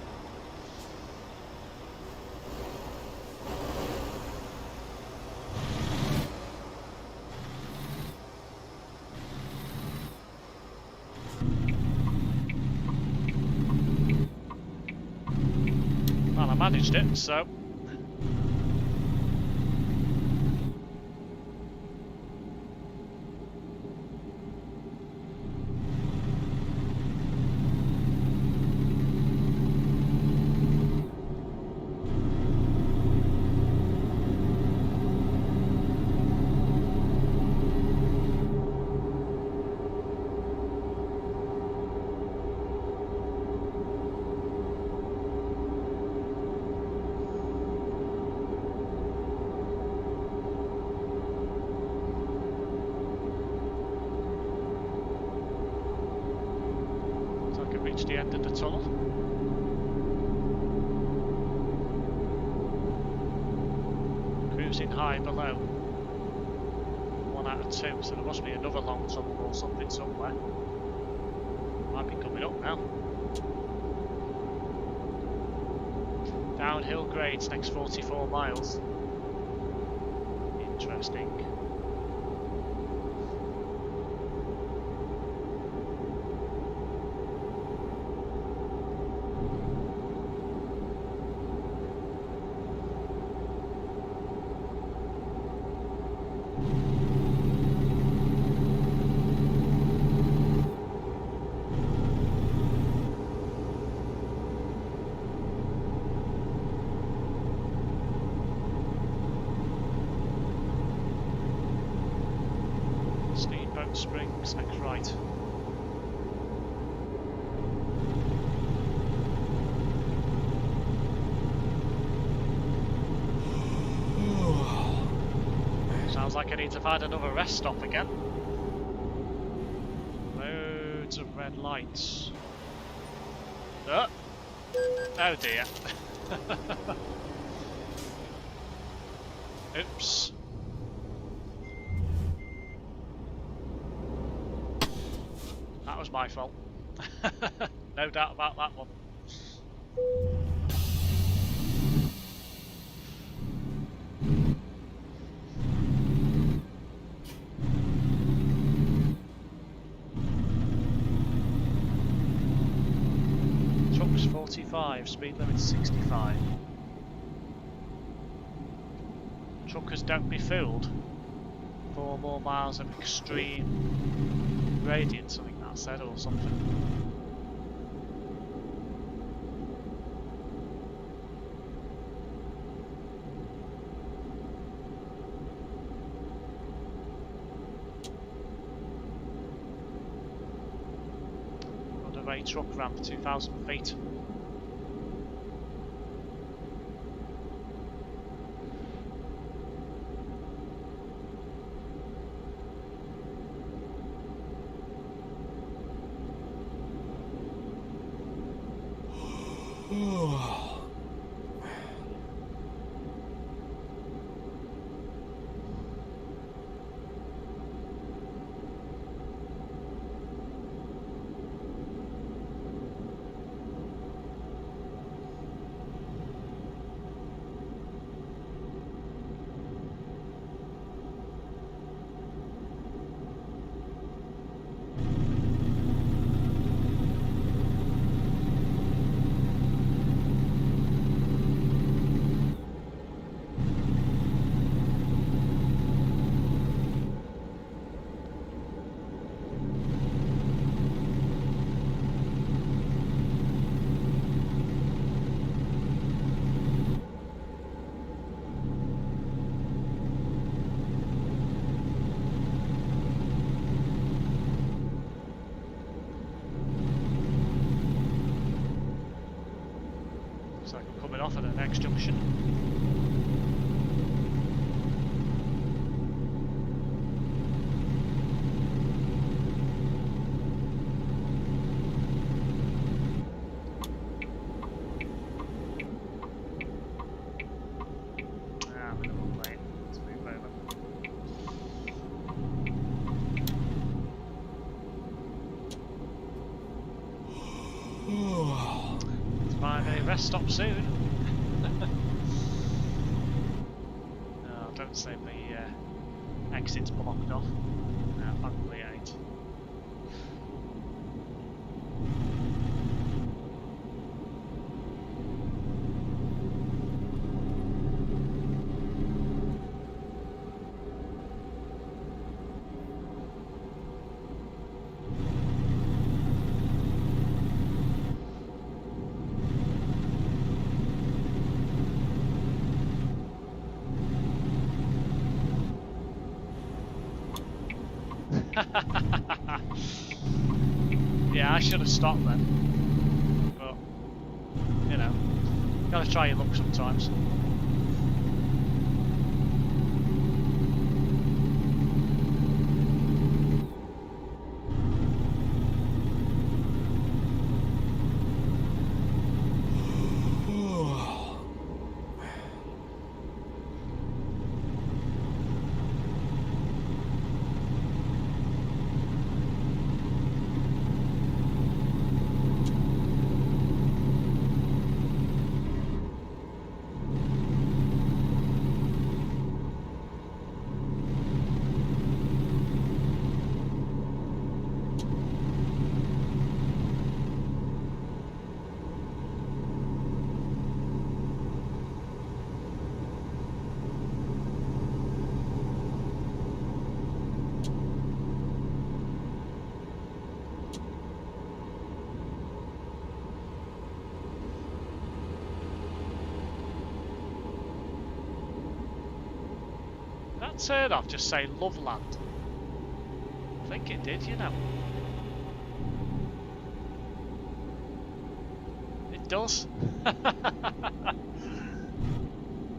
Well, I managed it, so... reached the end of the tunnel. Cruising high below. 1 out of 2, so there must be another long tunnel or something somewhere. Might be coming up now. Downhill grades next 44 miles. Interesting. Steamboat Springs, next right. Sounds like I need to find another rest stop again. Loads of red lights. Oh, oh dear. Oops. That was my fault. No doubt about that one. Truck's 45, speed limit 65. Truckers, don't be fooled. 4 more miles of extreme gradient, something that said, or something. Underway truck ramp, 2,000 feet. So I'm coming off at the next junction. Rest stop soon. No, don't say the exit's blocked off. No, thankfully it ain't. Yeah, I should have stopped then, but you know, gotta try your luck sometimes. that turn off just say Loveland? I think it did, you know. It does. I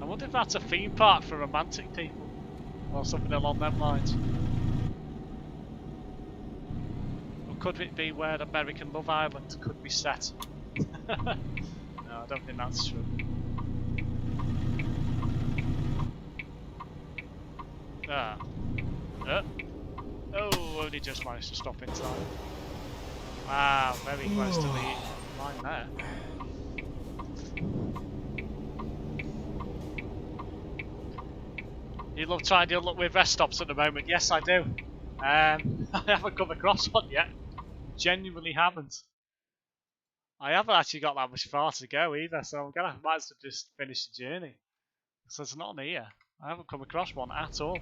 wonder if that's a theme park for romantic people. Or something along them lines. Or could it be where American Love Island could be set? No, I don't think that's true. Ah. Oh, only just managed to stop in time. Wow, very close to the line there. You love trying to look with rest stops at the moment. Yes, I do. I haven't come across one yet. Genuinely haven't. I haven't actually got that much far to go either, so I'm gonna might as well just finish the journey. So it's not here. I haven't come across one at all.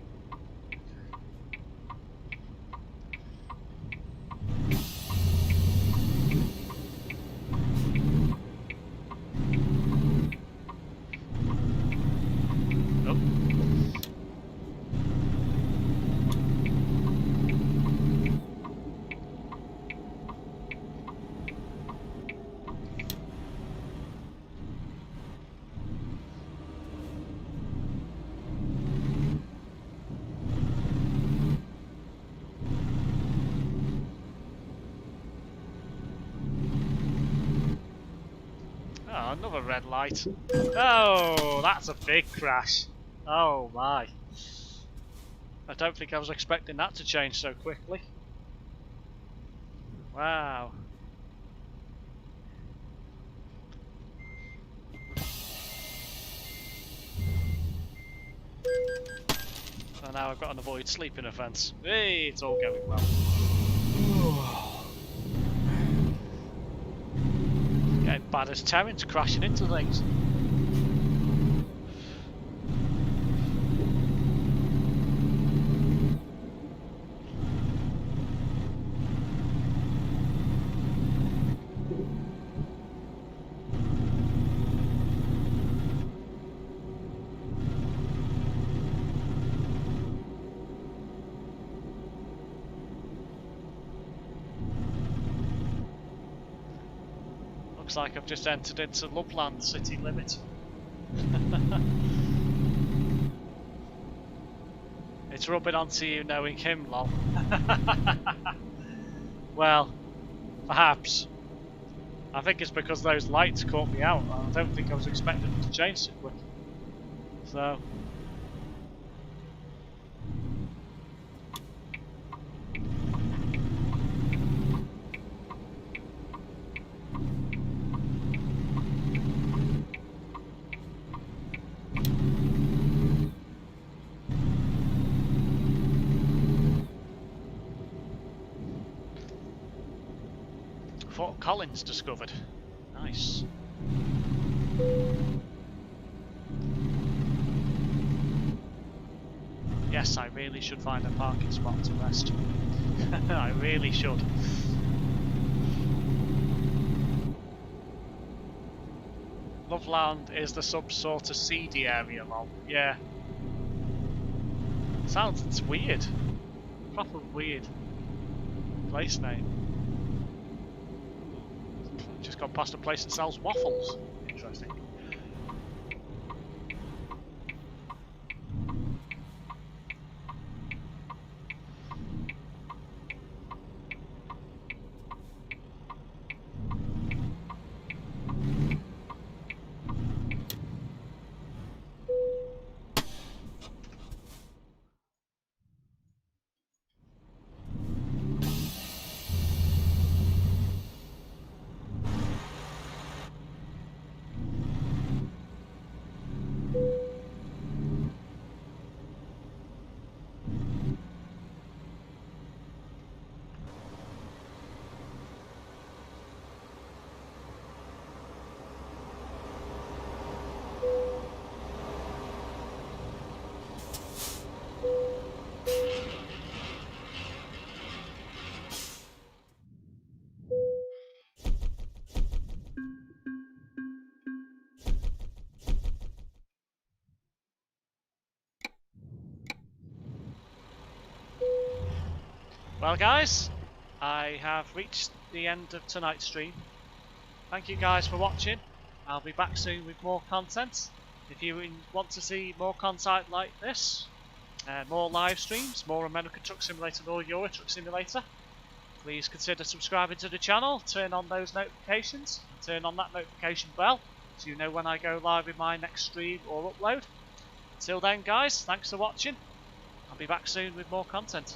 Oh, another red light. Oh, that's a big crash. Oh my. I don't think I was expecting that to change so quickly. Wow. So now I've got an avoid sleeping offence. Hey, it's all going well. Getting bad as Terrence crashing into things. Looks like I've just entered into Loveland city limit. It's rubbing onto you knowing him, lol. Well, perhaps. I think it's because those lights caught me out. I don't think I was expecting them to change so quick. So... Fort Collins discovered. Nice. Yes, I really should find a parking spot to rest. I really should. Loveland is the some sort of seedy area, lol. Yeah. It's weird. Proper weird place name. Just gone past a place that sells waffles. Interesting. Well guys, I have reached the end of tonight's stream. Thank you guys for watching. I'll be back soon with more content. If you want to see more content like this, more live streams, more American Truck Simulator or Euro Truck Simulator, please consider subscribing to the channel, turn on those notifications, and turn on that notification bell so you know when I go live with my next stream or upload. Until then guys, thanks for watching. I'll be back soon with more content.